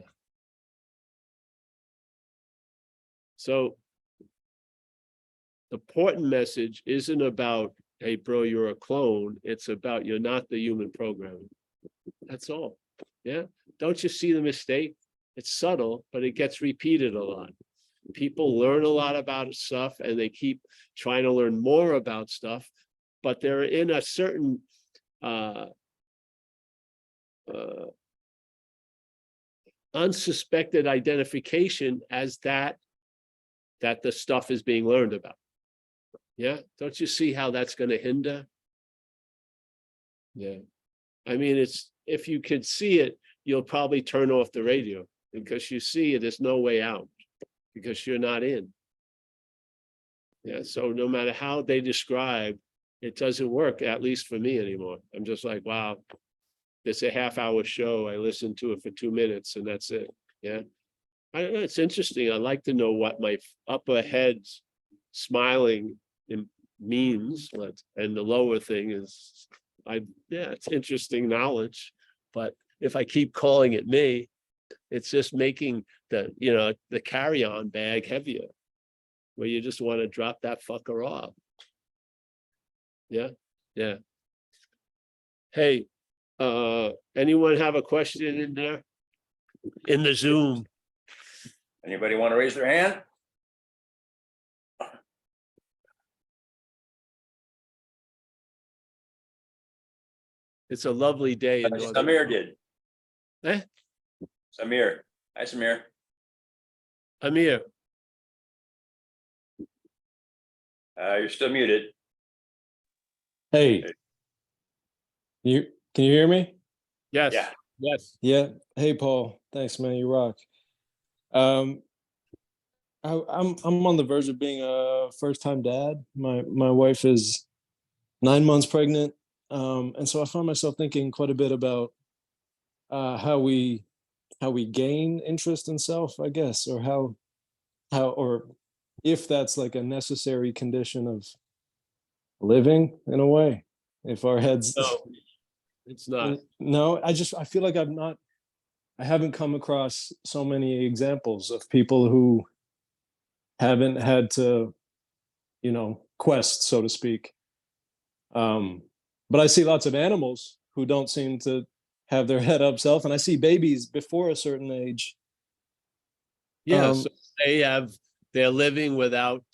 [SPEAKER 1] So the important message isn't about, hey, bro, you're a clone. It's about you're not the human programming. That's all. Yeah. Don't you see the mistake? It's subtle, but it gets repeated a lot. People learn a lot about stuff and they keep trying to learn more about stuff, but they're in a certain unsuspected identification as that the stuff is being learned about. Yeah. Don't you see how that's going to hinder? Yeah. I mean, if you could see it, you'll probably turn off the radio because you see there's no way out because you're not in. Yeah. So no matter how they describe, it doesn't work, at least for me anymore. I'm just like, wow, it's a half-hour show. I listen to it for 2 minutes and that's it. Yeah. I don't know. It's interesting. I'd like to know what my upper head's smiling means, and the lower thing is, it's interesting knowledge. But if I keep calling it me, it's just making the carry-on bag heavier, where you just want to drop that fucker off. Yeah, yeah. Hey, anyone have a question in there? In the Zoom?
[SPEAKER 4] Anybody want to raise their hand?
[SPEAKER 1] It's a lovely day in Northern.
[SPEAKER 4] Samir did.
[SPEAKER 1] Eh?
[SPEAKER 4] Samir. Hi, Samir.
[SPEAKER 1] Amir.
[SPEAKER 4] You're still muted.
[SPEAKER 6] Hey, can you hear me?
[SPEAKER 1] Yes.
[SPEAKER 4] Yeah.
[SPEAKER 1] Yes.
[SPEAKER 6] Yeah. Hey, Paul. Thanks, man. You rock. I'm on the verge of being a first-time dad. My wife is 9 months pregnant, and so I find myself thinking quite a bit about how we gain interest in self, I guess, or how or if that's like a necessary condition of living in a way. If our heads,
[SPEAKER 1] No, it's not.
[SPEAKER 6] no, I feel like I haven't come across so many examples of people who haven't had to, quest, so to speak. But I see lots of animals who don't seem to have their head up self, and I see babies before a certain age.
[SPEAKER 1] Yes, they're living without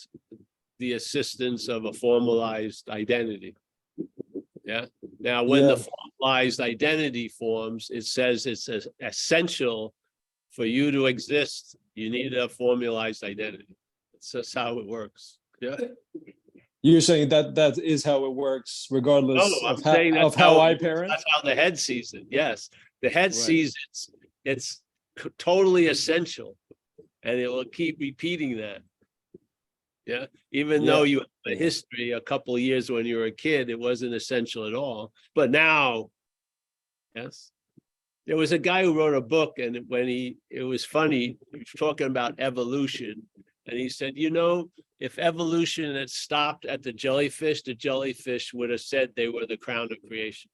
[SPEAKER 1] the assistance of a formalized identity. Yeah. Now, when the formalized identity forms, it says it's essential for you to exist. You need a formalized identity. It's just how it works. Yeah.
[SPEAKER 6] You're saying that is how it works, regardless
[SPEAKER 1] I'm saying
[SPEAKER 6] of how I parent?
[SPEAKER 1] That's how the head sees it. Yes. The head
[SPEAKER 6] Right.
[SPEAKER 1] sees it's totally essential. And it will keep repeating that. Yeah. Even though you have a history, a couple of years when you were a kid, it wasn't essential at all. But now, yes. There was a guy who wrote a book, and it was funny, he was talking about evolution. And he said, if evolution had stopped at the jellyfish would have said they were the crown of creation.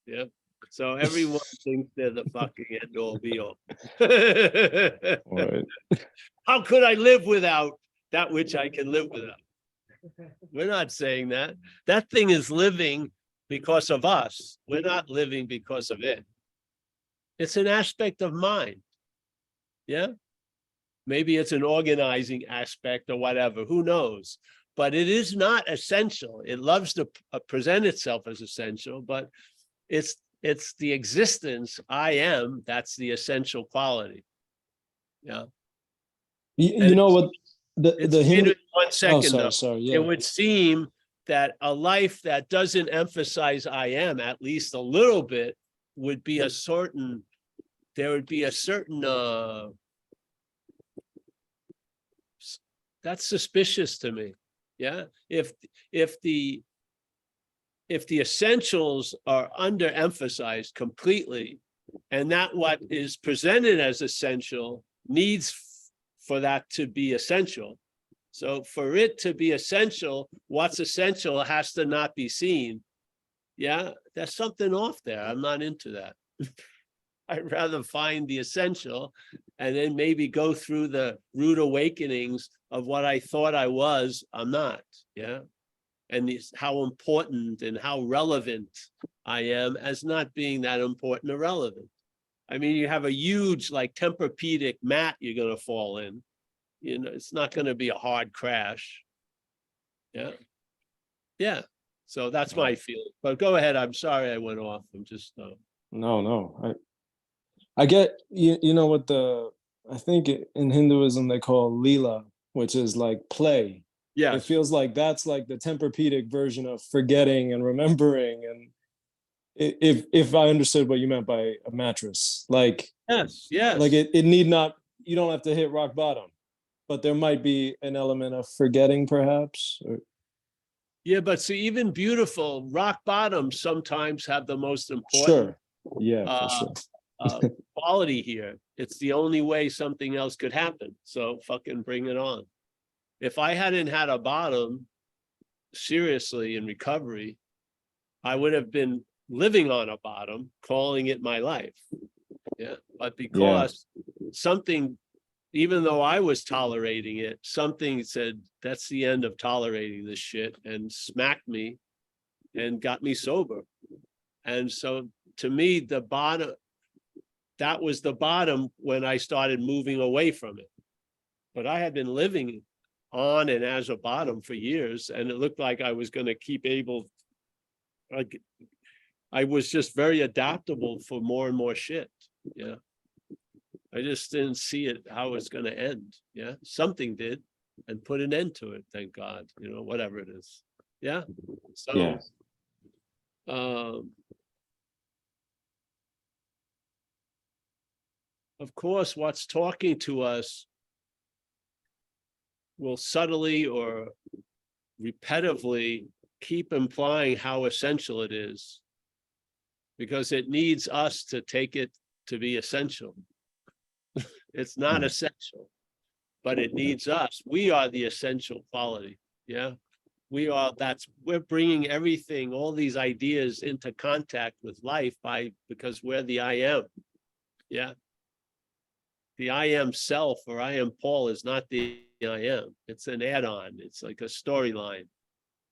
[SPEAKER 1] Yeah. So everyone thinks they're the fucking end all be all.
[SPEAKER 6] Right.
[SPEAKER 1] How could I live without that which I can live without? We're not saying that. That thing is living because of us. We're not living because of it. It's an aspect of mind. Yeah. Maybe it's an organizing aspect or whatever, who knows? But it is not essential. It loves to present itself as essential, but it's the existence I am, that's the essential quality. Yeah.
[SPEAKER 6] You know what,
[SPEAKER 1] It's
[SPEAKER 6] the Hindu,
[SPEAKER 1] 1
[SPEAKER 6] oh,
[SPEAKER 1] second though.
[SPEAKER 6] sorry,
[SPEAKER 1] It
[SPEAKER 6] yeah.
[SPEAKER 1] would seem that a life that doesn't emphasize I am at least a little bit would be a certain, there would be a certain that's suspicious to me. Yeah. If the essentials are underemphasized completely, and that what is presented as essential needs for that to be essential. So for it to be essential, what's essential has to not be seen. Yeah, there's something off there. I'm not into that. I'd rather find the essential and then maybe go through the rude awakenings of what I thought I was, I'm not. Yeah. And how important and how relevant I am as not being that important or relevant. I mean, you have a huge like Tempur-Pedic mat you're going to fall in. You know, it's not going to be a hard crash. Yeah. Yeah. So that's my feeling. But go ahead. I'm sorry I went off. I'm just
[SPEAKER 6] No, I get, you know what I think in Hinduism they call Leela, which is like play. It
[SPEAKER 1] yes.
[SPEAKER 6] feels like that's like the Tempur-Pedic version of forgetting and remembering. And if I understood what you meant by a mattress, like
[SPEAKER 1] Yes.
[SPEAKER 6] it need not, you don't have to hit rock bottom, but there might be an element of forgetting perhaps.
[SPEAKER 1] Yeah, but see, even beautiful rock bottoms sometimes have the most important
[SPEAKER 6] Sure. Yeah, for
[SPEAKER 1] uh,
[SPEAKER 6] sure.
[SPEAKER 1] quality here. It's the only way something else could happen. So fucking bring it on. If I hadn't had a bottom seriously in recovery, I would have been living on a bottom, calling it my life. Yeah. But because something, even though I was tolerating it, something said, that's the end of tolerating this shit, and smacked me and got me sober. And so to me, the bottom, that was the bottom when I started moving away from it. But I had been living on and as a bottom for years, and it looked like I was going to keep able, like, I was just very adaptable for more and more shit. Yeah. I just didn't see it, how it's going to end. Yeah. Something did and put an end to it. Thank God, you know, whatever it is. Yeah. So,
[SPEAKER 6] Yeah.
[SPEAKER 1] Of course, what's talking to us will subtly or repetitively keep implying how essential it is, because it needs us to take it to be essential. It's not essential, but it needs us. We are the essential quality. Yeah. We're bringing everything, all these ideas into contact with life because we're the I am. Yeah. The I am self or I am Paul is not the I am. It's an add-on. It's like a storyline.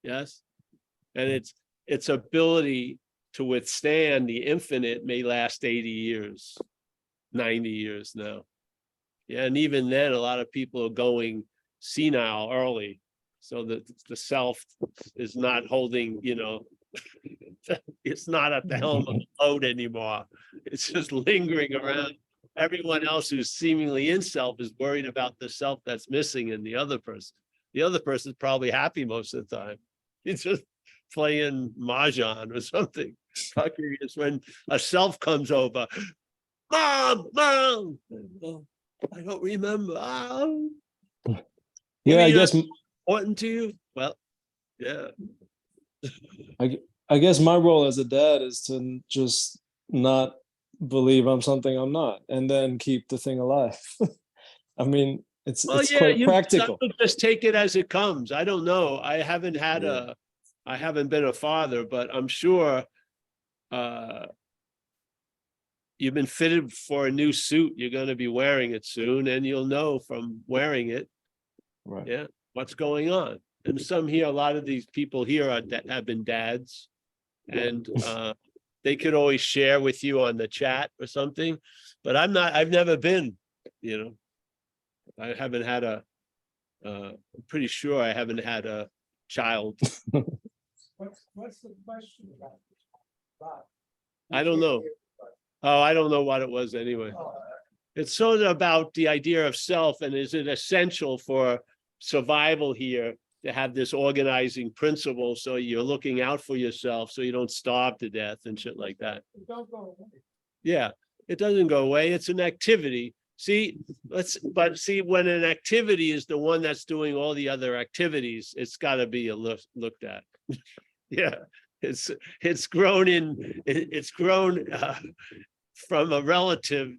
[SPEAKER 1] Yes. And its ability to withstand the infinite may last 80 years, 90 years now. Yeah. And even then, a lot of people are going senile early. So that the self is not holding, you know, it's not at the helm of the boat anymore. It's just lingering around. Everyone else who's seemingly in self is worried about the self that's missing in the other person. The other person's probably happy most of the time. He's just playing mahjong or something. Fucking is when a self comes over. Mom. I don't remember. Oh.
[SPEAKER 6] Yeah, I guess
[SPEAKER 1] Important to you? Well, yeah.
[SPEAKER 6] I guess my role as a dad is to just not believe I'm something I'm not, and then keep the thing alive. I mean, it's quite practical.
[SPEAKER 1] Just take it as it comes. I don't know. I haven't been a father, but I'm sure you've been fitted for a new suit. You're going to be wearing it soon, and you'll know from wearing it,
[SPEAKER 6] Right.
[SPEAKER 1] yeah, what's going on. And a lot of these people here have been dads, and they could always share with you on the chat or something, but I've never been, you know, I haven't had I'm pretty sure I haven't had a child.
[SPEAKER 2] What's the question about?
[SPEAKER 1] I don't know. Oh, I don't know what it was anyway. It's sort of about the idea of self, and is it essential for survival here to have this organizing principle, so you're looking out for yourself so you don't starve to death and shit like that. Yeah, it doesn't go away. It's an activity. See, but see, when an activity is the one that's doing all the other activities, it's got to be looked at. Yeah, it's grown from a relative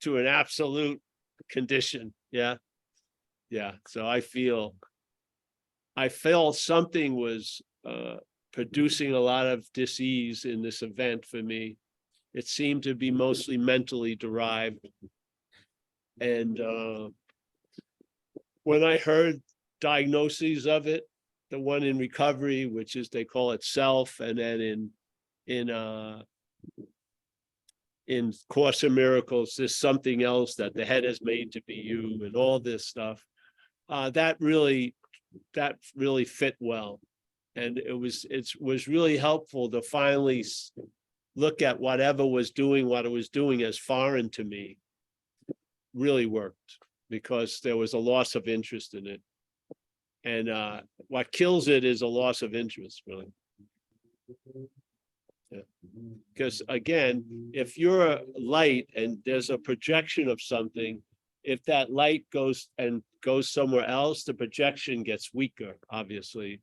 [SPEAKER 1] to an absolute condition. Yeah. Yeah. So I felt something was producing a lot of dis-ease in this event for me. It seemed to be mostly mentally derived. And when I heard diagnoses of it, the one in recovery, which is they call it self, and then in Course in Miracles, there's something else that the head has made to be you, and all this stuff. That really fit well, and it was really helpful to finally look at whatever was doing what it was doing as foreign to me. Really worked, because there was a loss of interest in it, and what kills it is a loss of interest, really. Yeah. Because again, if you're a light and there's a projection of something, if that light goes somewhere else, the projection gets weaker, obviously,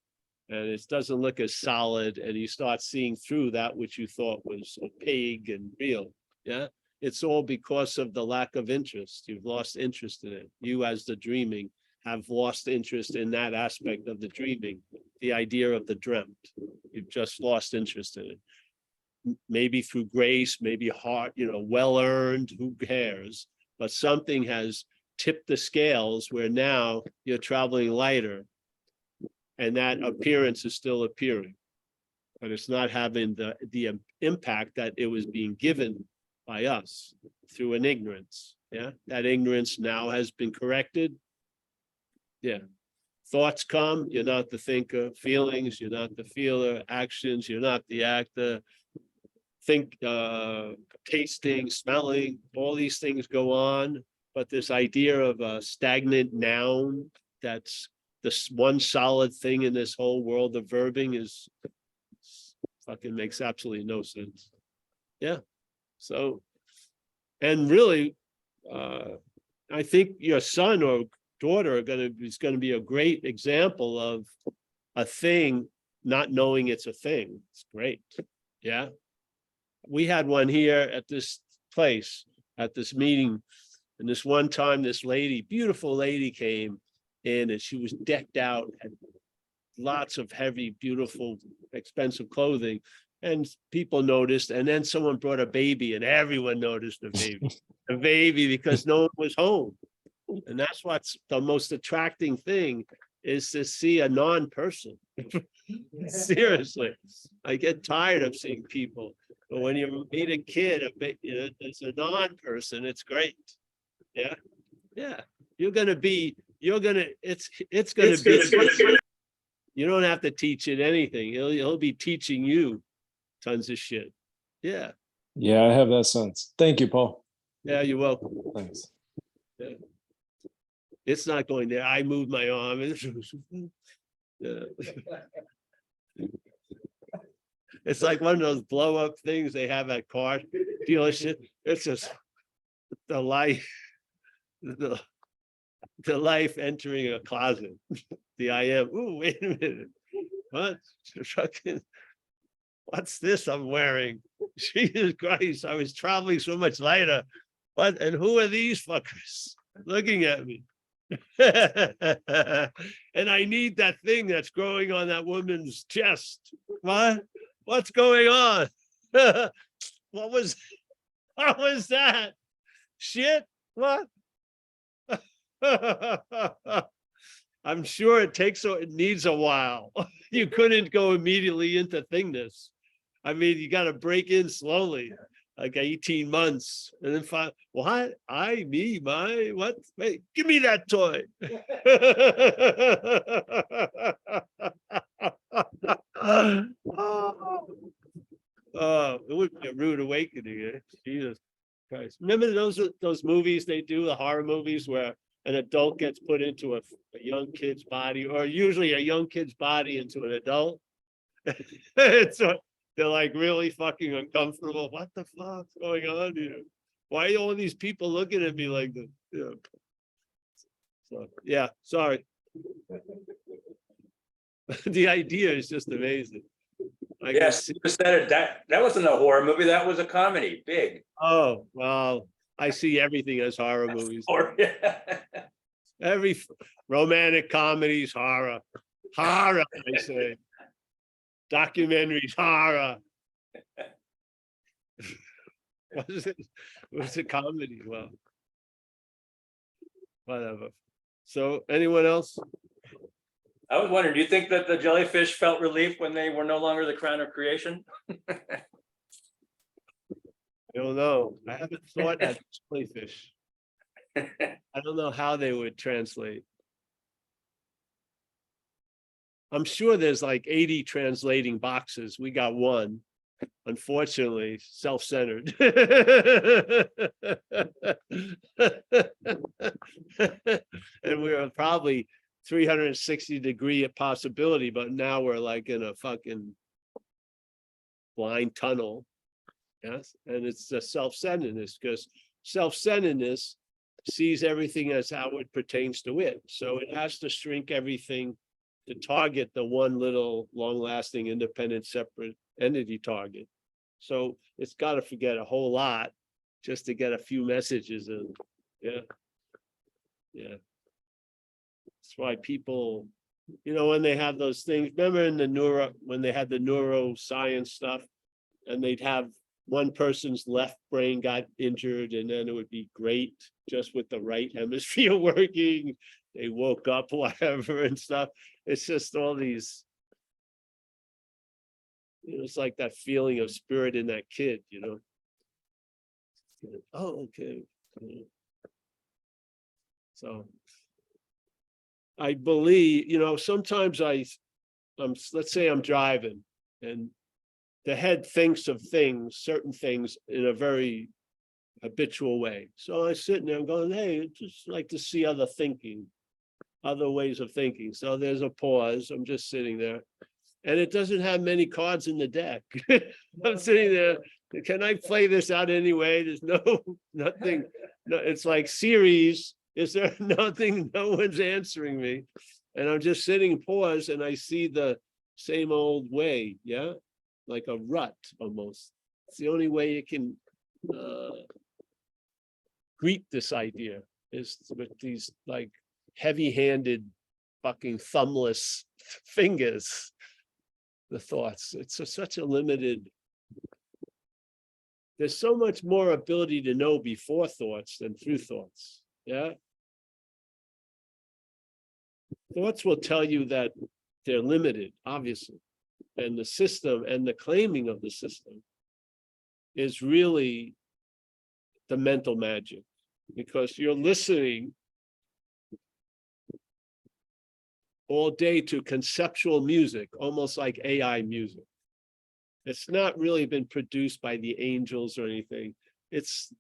[SPEAKER 1] and it doesn't look as solid, and you start seeing through that which you thought was opaque and real. Yeah, it's all because of the lack of interest. You've lost interest in it. You, as the dreaming, have lost interest in that aspect of the dreaming, the idea of the dreamt. You've just lost interest in it. Maybe through grace, maybe hard, well earned, who cares? But something has tipped the scales where now you're traveling lighter, and that appearance is still appearing, but it's not having the impact that it was being given by us through an ignorance. Yeah, that ignorance now has been corrected. Yeah, thoughts come, you're not the thinker. Feelings, you're not the feeler. Actions, you're not the actor. Tasting, smelling, all these things go on, but this idea of a stagnant noun, that's this one solid thing in this whole world of verbing, is fucking makes absolutely no sense. Yeah. So, and really, I think your son or daughter is gonna be a great example of a thing not knowing it's a thing. It's great. Yeah. We had one here at this place, at this meeting, and this one time, this lady, beautiful lady, came in, and she was decked out, had lots of heavy, beautiful, expensive clothing, and people noticed. And then someone brought a baby, and everyone noticed the baby, because no one was home. And that's what's the most attracting thing, is to see a non-person. Seriously, I get tired of seeing people. But when you meet a kid, it's a non-person, it's great. Yeah. Yeah. It's gonna be, you don't have to teach it anything. He'll be teaching you tons of shit. Yeah.
[SPEAKER 6] Yeah, I have that sense. Thank you, Paul.
[SPEAKER 1] Yeah, you're welcome.
[SPEAKER 6] Thanks.
[SPEAKER 1] Yeah. It's not going there. I moved my arm. Yeah. It's like one of those blow up things they have at car dealership. It's just the life entering a closet. The I am. Ooh, wait a minute. What? What's this I'm wearing? Jesus Christ, I was traveling so much lighter. What? And who are these fuckers looking at me? And I need that thing that's growing on that woman's chest. What? What's going on? What was that? Shit? What? I'm sure it needs a while. You couldn't go immediately into thingness. I mean, you got to break in slowly, like 18 months, and then find what? What? Wait, give me that toy. Oh, it would be a rude awakening. Jesus. Christ. Remember those movies they do, the horror movies where an adult gets put into a young kid's body, or usually a young kid's body into an adult? So they're like really fucking uncomfortable. What the fuck's going on here? Why are all these people looking at me like this? Yeah. So, yeah, sorry. The idea is just amazing. I can
[SPEAKER 4] Yes,
[SPEAKER 1] see-
[SPEAKER 4] you said it. That wasn't a horror movie. That was a comedy. Big.
[SPEAKER 1] Oh, well, I see everything as horror movies.
[SPEAKER 4] Or
[SPEAKER 1] Every romantic comedies, horror, horror, I say. Documentaries, horror. Was it comedy? Well, whatever. So anyone else?
[SPEAKER 4] I was wondering, do you think that the jellyfish felt relief when they were no longer the crown of creation?
[SPEAKER 1] I don't know. I haven't thought as jellyfish. I don't know how they would translate. I'm sure there's like 80 translating boxes. We got one. Unfortunately, self-centered. And we were probably 360-degree possibility, but now we're like in a fucking blind tunnel. Yes, and it's the self-centeredness, because self-centeredness sees everything as how it pertains to it. So it has to shrink everything to target the one little long-lasting, independent, separate entity target. So it's got to forget a whole lot just to get a few messages in. Yeah. Yeah. That's why people, when they have those things, remember in when they had the neuroscience stuff, and they'd have one person's left brain got injured, and then it would be great just with the right hemisphere working. They woke up, whatever, and stuff. It's just all these, it's like that feeling of spirit in that kid, Oh, okay. So I believe, sometimes let's say I'm driving and the head thinks of things, certain things in a very habitual way. So I sit there and going, hey, I'd just like to see other thinking, other ways of thinking. So there's a pause. I'm just sitting there. And it doesn't have many cards in the deck. I'm sitting there. Can I play this out anyway? There's nothing. No, it's like series. Is there nothing? No one's answering me. And I'm just sitting pause and I see the same old way. Yeah. Like a rut almost. It's the only way you can greet this idea is with these like heavy-handed fucking thumbless fingers. The thoughts. It's such a limited. There's so much more ability to know before thoughts than through thoughts. Yeah. Thoughts will tell you that they're limited, obviously. And the system and the claiming of the system is really the mental magic, because you're listening all day to conceptual music, almost like AI music. It's not really been produced by the angels or anything. It's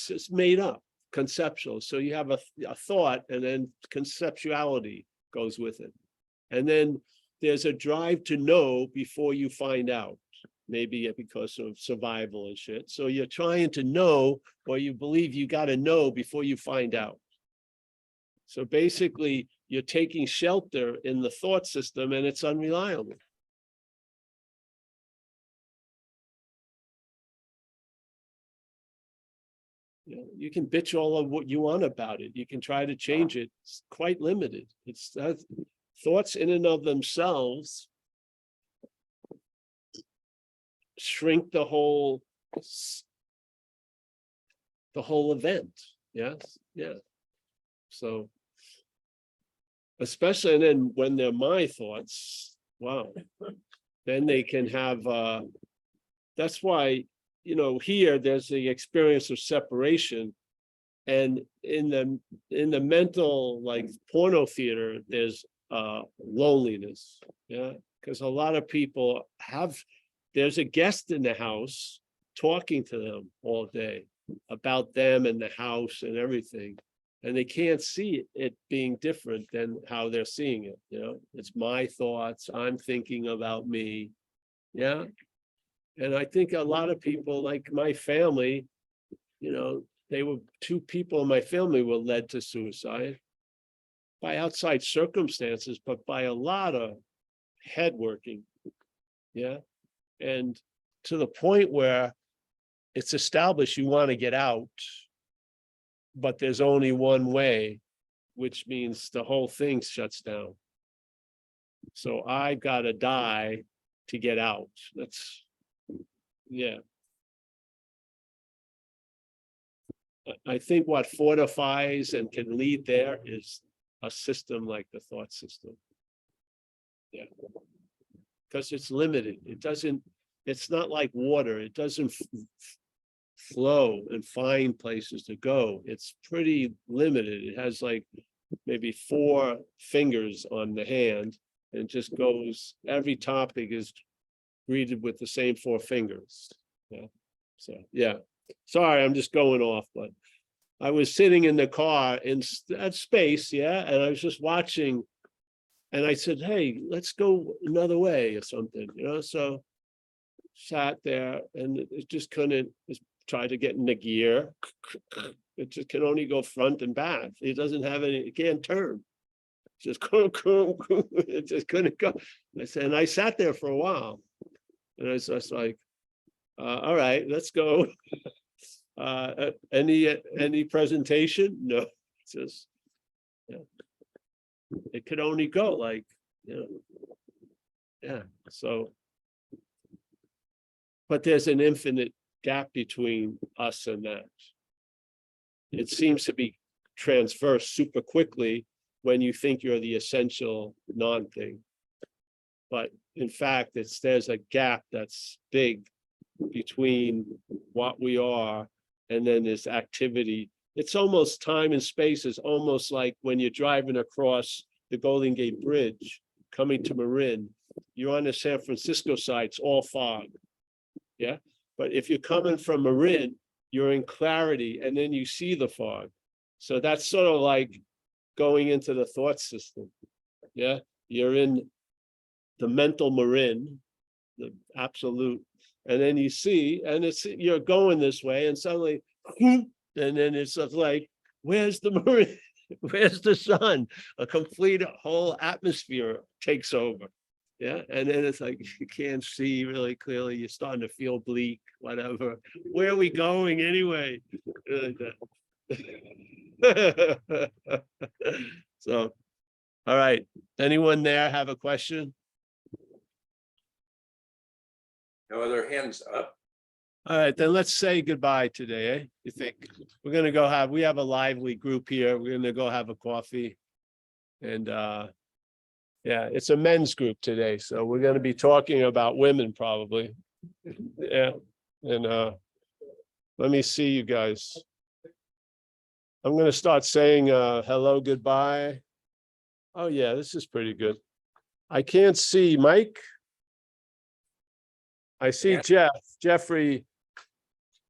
[SPEAKER 1] just made up, conceptual. So you have a thought, and then conceptuality goes with it. And then there's a drive to know before you find out, maybe because of survival and shit. So you're trying to know, or you believe you got to know before you find out. So basically, you're taking shelter in the thought system, and it's unreliable. You can bitch all of what you want about it. You can try to change it. It's quite limited. It's thoughts in and of themselves shrink the whole event. Yes. Yeah. So especially, and then when they're my thoughts, wow, then they can have that's why, here there's the experience of separation, and in the mental like porno theater, there's loneliness. Yeah, because a lot of people there's a guest in the house talking to them all day about them and the house and everything. And they can't see it being different than how they're seeing it, you know, it's my thoughts, I'm thinking about me. Yeah. And I think a lot of people, like my family, you know, they were 2 people in my family were led to suicide by outside circumstances, but by a lot of head working. Yeah. And to the point where it's established you want to get out, but there's only one way, which means the whole thing shuts down. So I gotta die to get out. That's, yeah. I think what fortifies and can lead there is a system like the thought system. Yeah. Because it's limited. It doesn't, it's not like water. It doesn't flow and find places to go. It's pretty limited. It has like maybe 4 fingers on the hand and just goes, every topic is greeted with the same 4 fingers. Yeah. So, yeah. Sorry, I'm just going off, but I was sitting in the car in that space, yeah, and I was just watching, and I said, hey, let's go another way or something, you know, so sat there and it just couldn't, just try to get in the gear. It just can only go front and back. It doesn't have any, it can't turn. Just it just couldn't go. I said, and I sat there for a while, and I was just like, all right, let's go. Any presentation? No, it's just, yeah. It could only go like, you know, yeah, so. But there's an infinite gap between us and that. It seems to be transversed super quickly when you think you're the essential non-thing. But in fact, there's a gap that's big between what we are and then this activity. It's almost time and space is almost like when you're driving across the Golden Gate Bridge, coming to Marin, you're on the San Francisco side, it's all fog. Yeah, but if you're coming from Marin, you're in clarity and then you see the fog. So that's sort of like going into the thought system. Yeah, you're in the mental Marin, the absolute, and then you see, and it's, you're going this way and suddenly, and then it's just like, where's the Marin? Where's the sun? A complete whole atmosphere takes over. Yeah, and then it's like you can't see really clearly. You're starting to feel bleak, whatever. Where are we going anyway? So, all right. Anyone there have a question?
[SPEAKER 4] No other hands up.
[SPEAKER 1] All right, then let's say goodbye today, eh? You think? We're gonna go have, we have a lively group here. We're gonna go have a coffee. And yeah, it's a men's group today, so we're gonna be talking about women probably. Yeah, and let me see you guys. I'm gonna start saying hello, goodbye. Oh yeah, this is pretty good. I can't see Mike. I see
[SPEAKER 4] Yeah.
[SPEAKER 1] Jeffrey.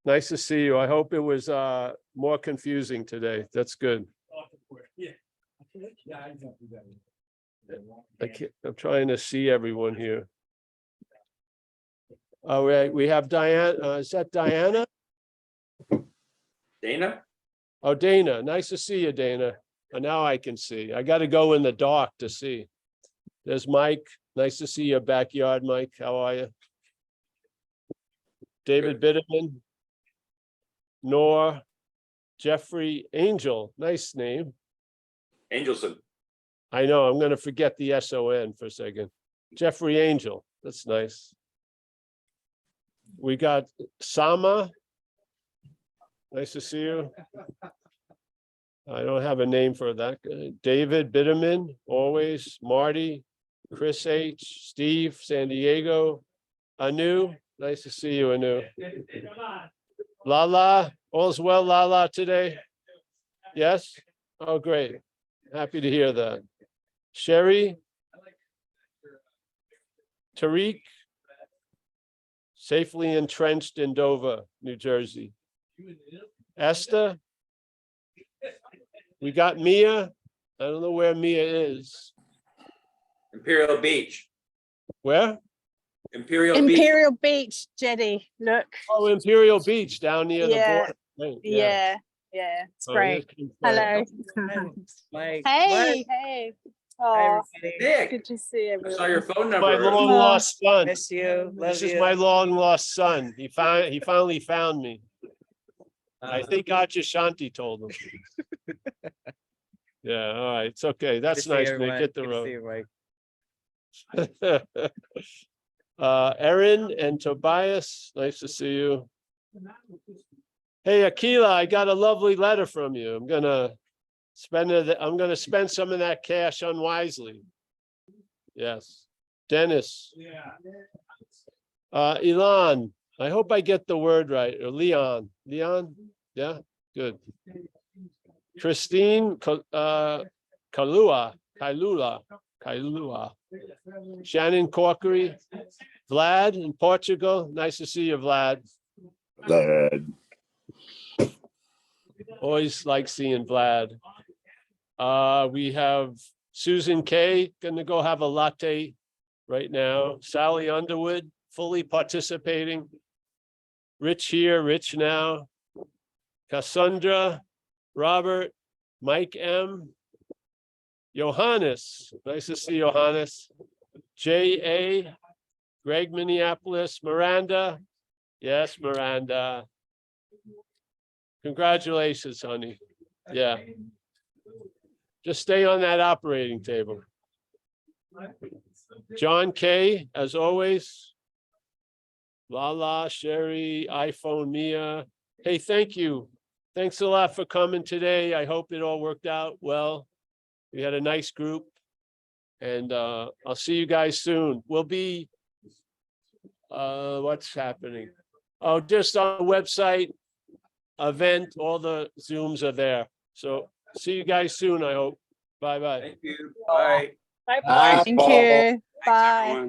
[SPEAKER 1] Nice to see you. I hope it was more confusing today. That's good. I'm trying to see everyone here. All right, we have Diane. Is that Diana?
[SPEAKER 4] Dana?
[SPEAKER 1] Oh, Dana. Nice to see you, Dana. And now I can see. I got to go in the dark to see. There's Mike. Nice to see your backyard, Mike. How are you? David Bitterman. Nor. Jeffrey Angel. Nice name.
[SPEAKER 4] Angelson.
[SPEAKER 1] I know, I'm gonna forget the S-O-N for a second. Jeffrey Angel, that's nice. We got Sama. Nice to see you. I don't have a name for that guy. David Bitterman, always. Marty, Chris H, Steve, San Diego. Anu, nice to see you, Anu. Lala, all's well, Lala, today? Yes? Oh, great. Happy to hear that. Sherry, Tariq, Safely entrenched in Dover, New Jersey. Esther? We got Mia. I don't know where Mia is.
[SPEAKER 4] Imperial Beach.
[SPEAKER 1] Where?
[SPEAKER 4] Imperial Beach.
[SPEAKER 7] Imperial Beach, Jetty. Look.
[SPEAKER 1] Oh, Imperial Beach down near the
[SPEAKER 7] Yeah.
[SPEAKER 1] border. Right,
[SPEAKER 7] Yeah. Yeah. It's
[SPEAKER 1] Oh,
[SPEAKER 7] great.
[SPEAKER 1] here's Fred.
[SPEAKER 7] Hello.
[SPEAKER 8] Mike.
[SPEAKER 7] Hey. Hey.
[SPEAKER 8] Hi,
[SPEAKER 7] Oh,
[SPEAKER 8] everybody.
[SPEAKER 4] Nick,
[SPEAKER 7] good to see
[SPEAKER 4] I saw
[SPEAKER 7] everyone.
[SPEAKER 4] your phone
[SPEAKER 1] My
[SPEAKER 4] number.
[SPEAKER 1] long lost son.
[SPEAKER 8] Miss you. Love
[SPEAKER 1] This is
[SPEAKER 8] you.
[SPEAKER 1] my long lost son. He finally found me. I think Archie Shanti told him. Yeah, all right. It's okay.
[SPEAKER 8] Good
[SPEAKER 1] That's
[SPEAKER 8] to see
[SPEAKER 1] nice, Nick.
[SPEAKER 8] everyone.
[SPEAKER 1] Hit the
[SPEAKER 8] Good to see
[SPEAKER 1] road.
[SPEAKER 8] you, Mike.
[SPEAKER 1] Erin and Tobias, nice to see you. Hey, Akila, I got a lovely letter from you. I'm gonna spend some of that cash unwisely. Yes. Dennis. Elon, I hope I get the word right. Or Leon. Leon? Yeah, good. Christine Kailua. Shannon Corkery. Vlad in Portugal. Nice to see you, Vlad. Always like seeing Vlad. We have Susan K. Gonna go have a latte right now. Sally Underwood, fully participating. Rich here, Rich now. Cassandra, Robert, Mike M. Johannes, nice to see Johannes. J.A., Greg Minneapolis, Miranda. Yes, Miranda. Congratulations, honey. Yeah. Just stay on that operating table. John K., as always. Lala, Sherry, iPhone, Mia. Hey, thank you. Thanks a lot for coming today. I hope it all worked out well. We had a nice group. And I'll see you guys soon. We'll be, what's happening? Oh, just on the website, event, all the Zooms are there. So see you guys soon, I hope. Bye-bye.
[SPEAKER 4] Thank you. Bye.
[SPEAKER 7] Bye bye. Thank you. Bye.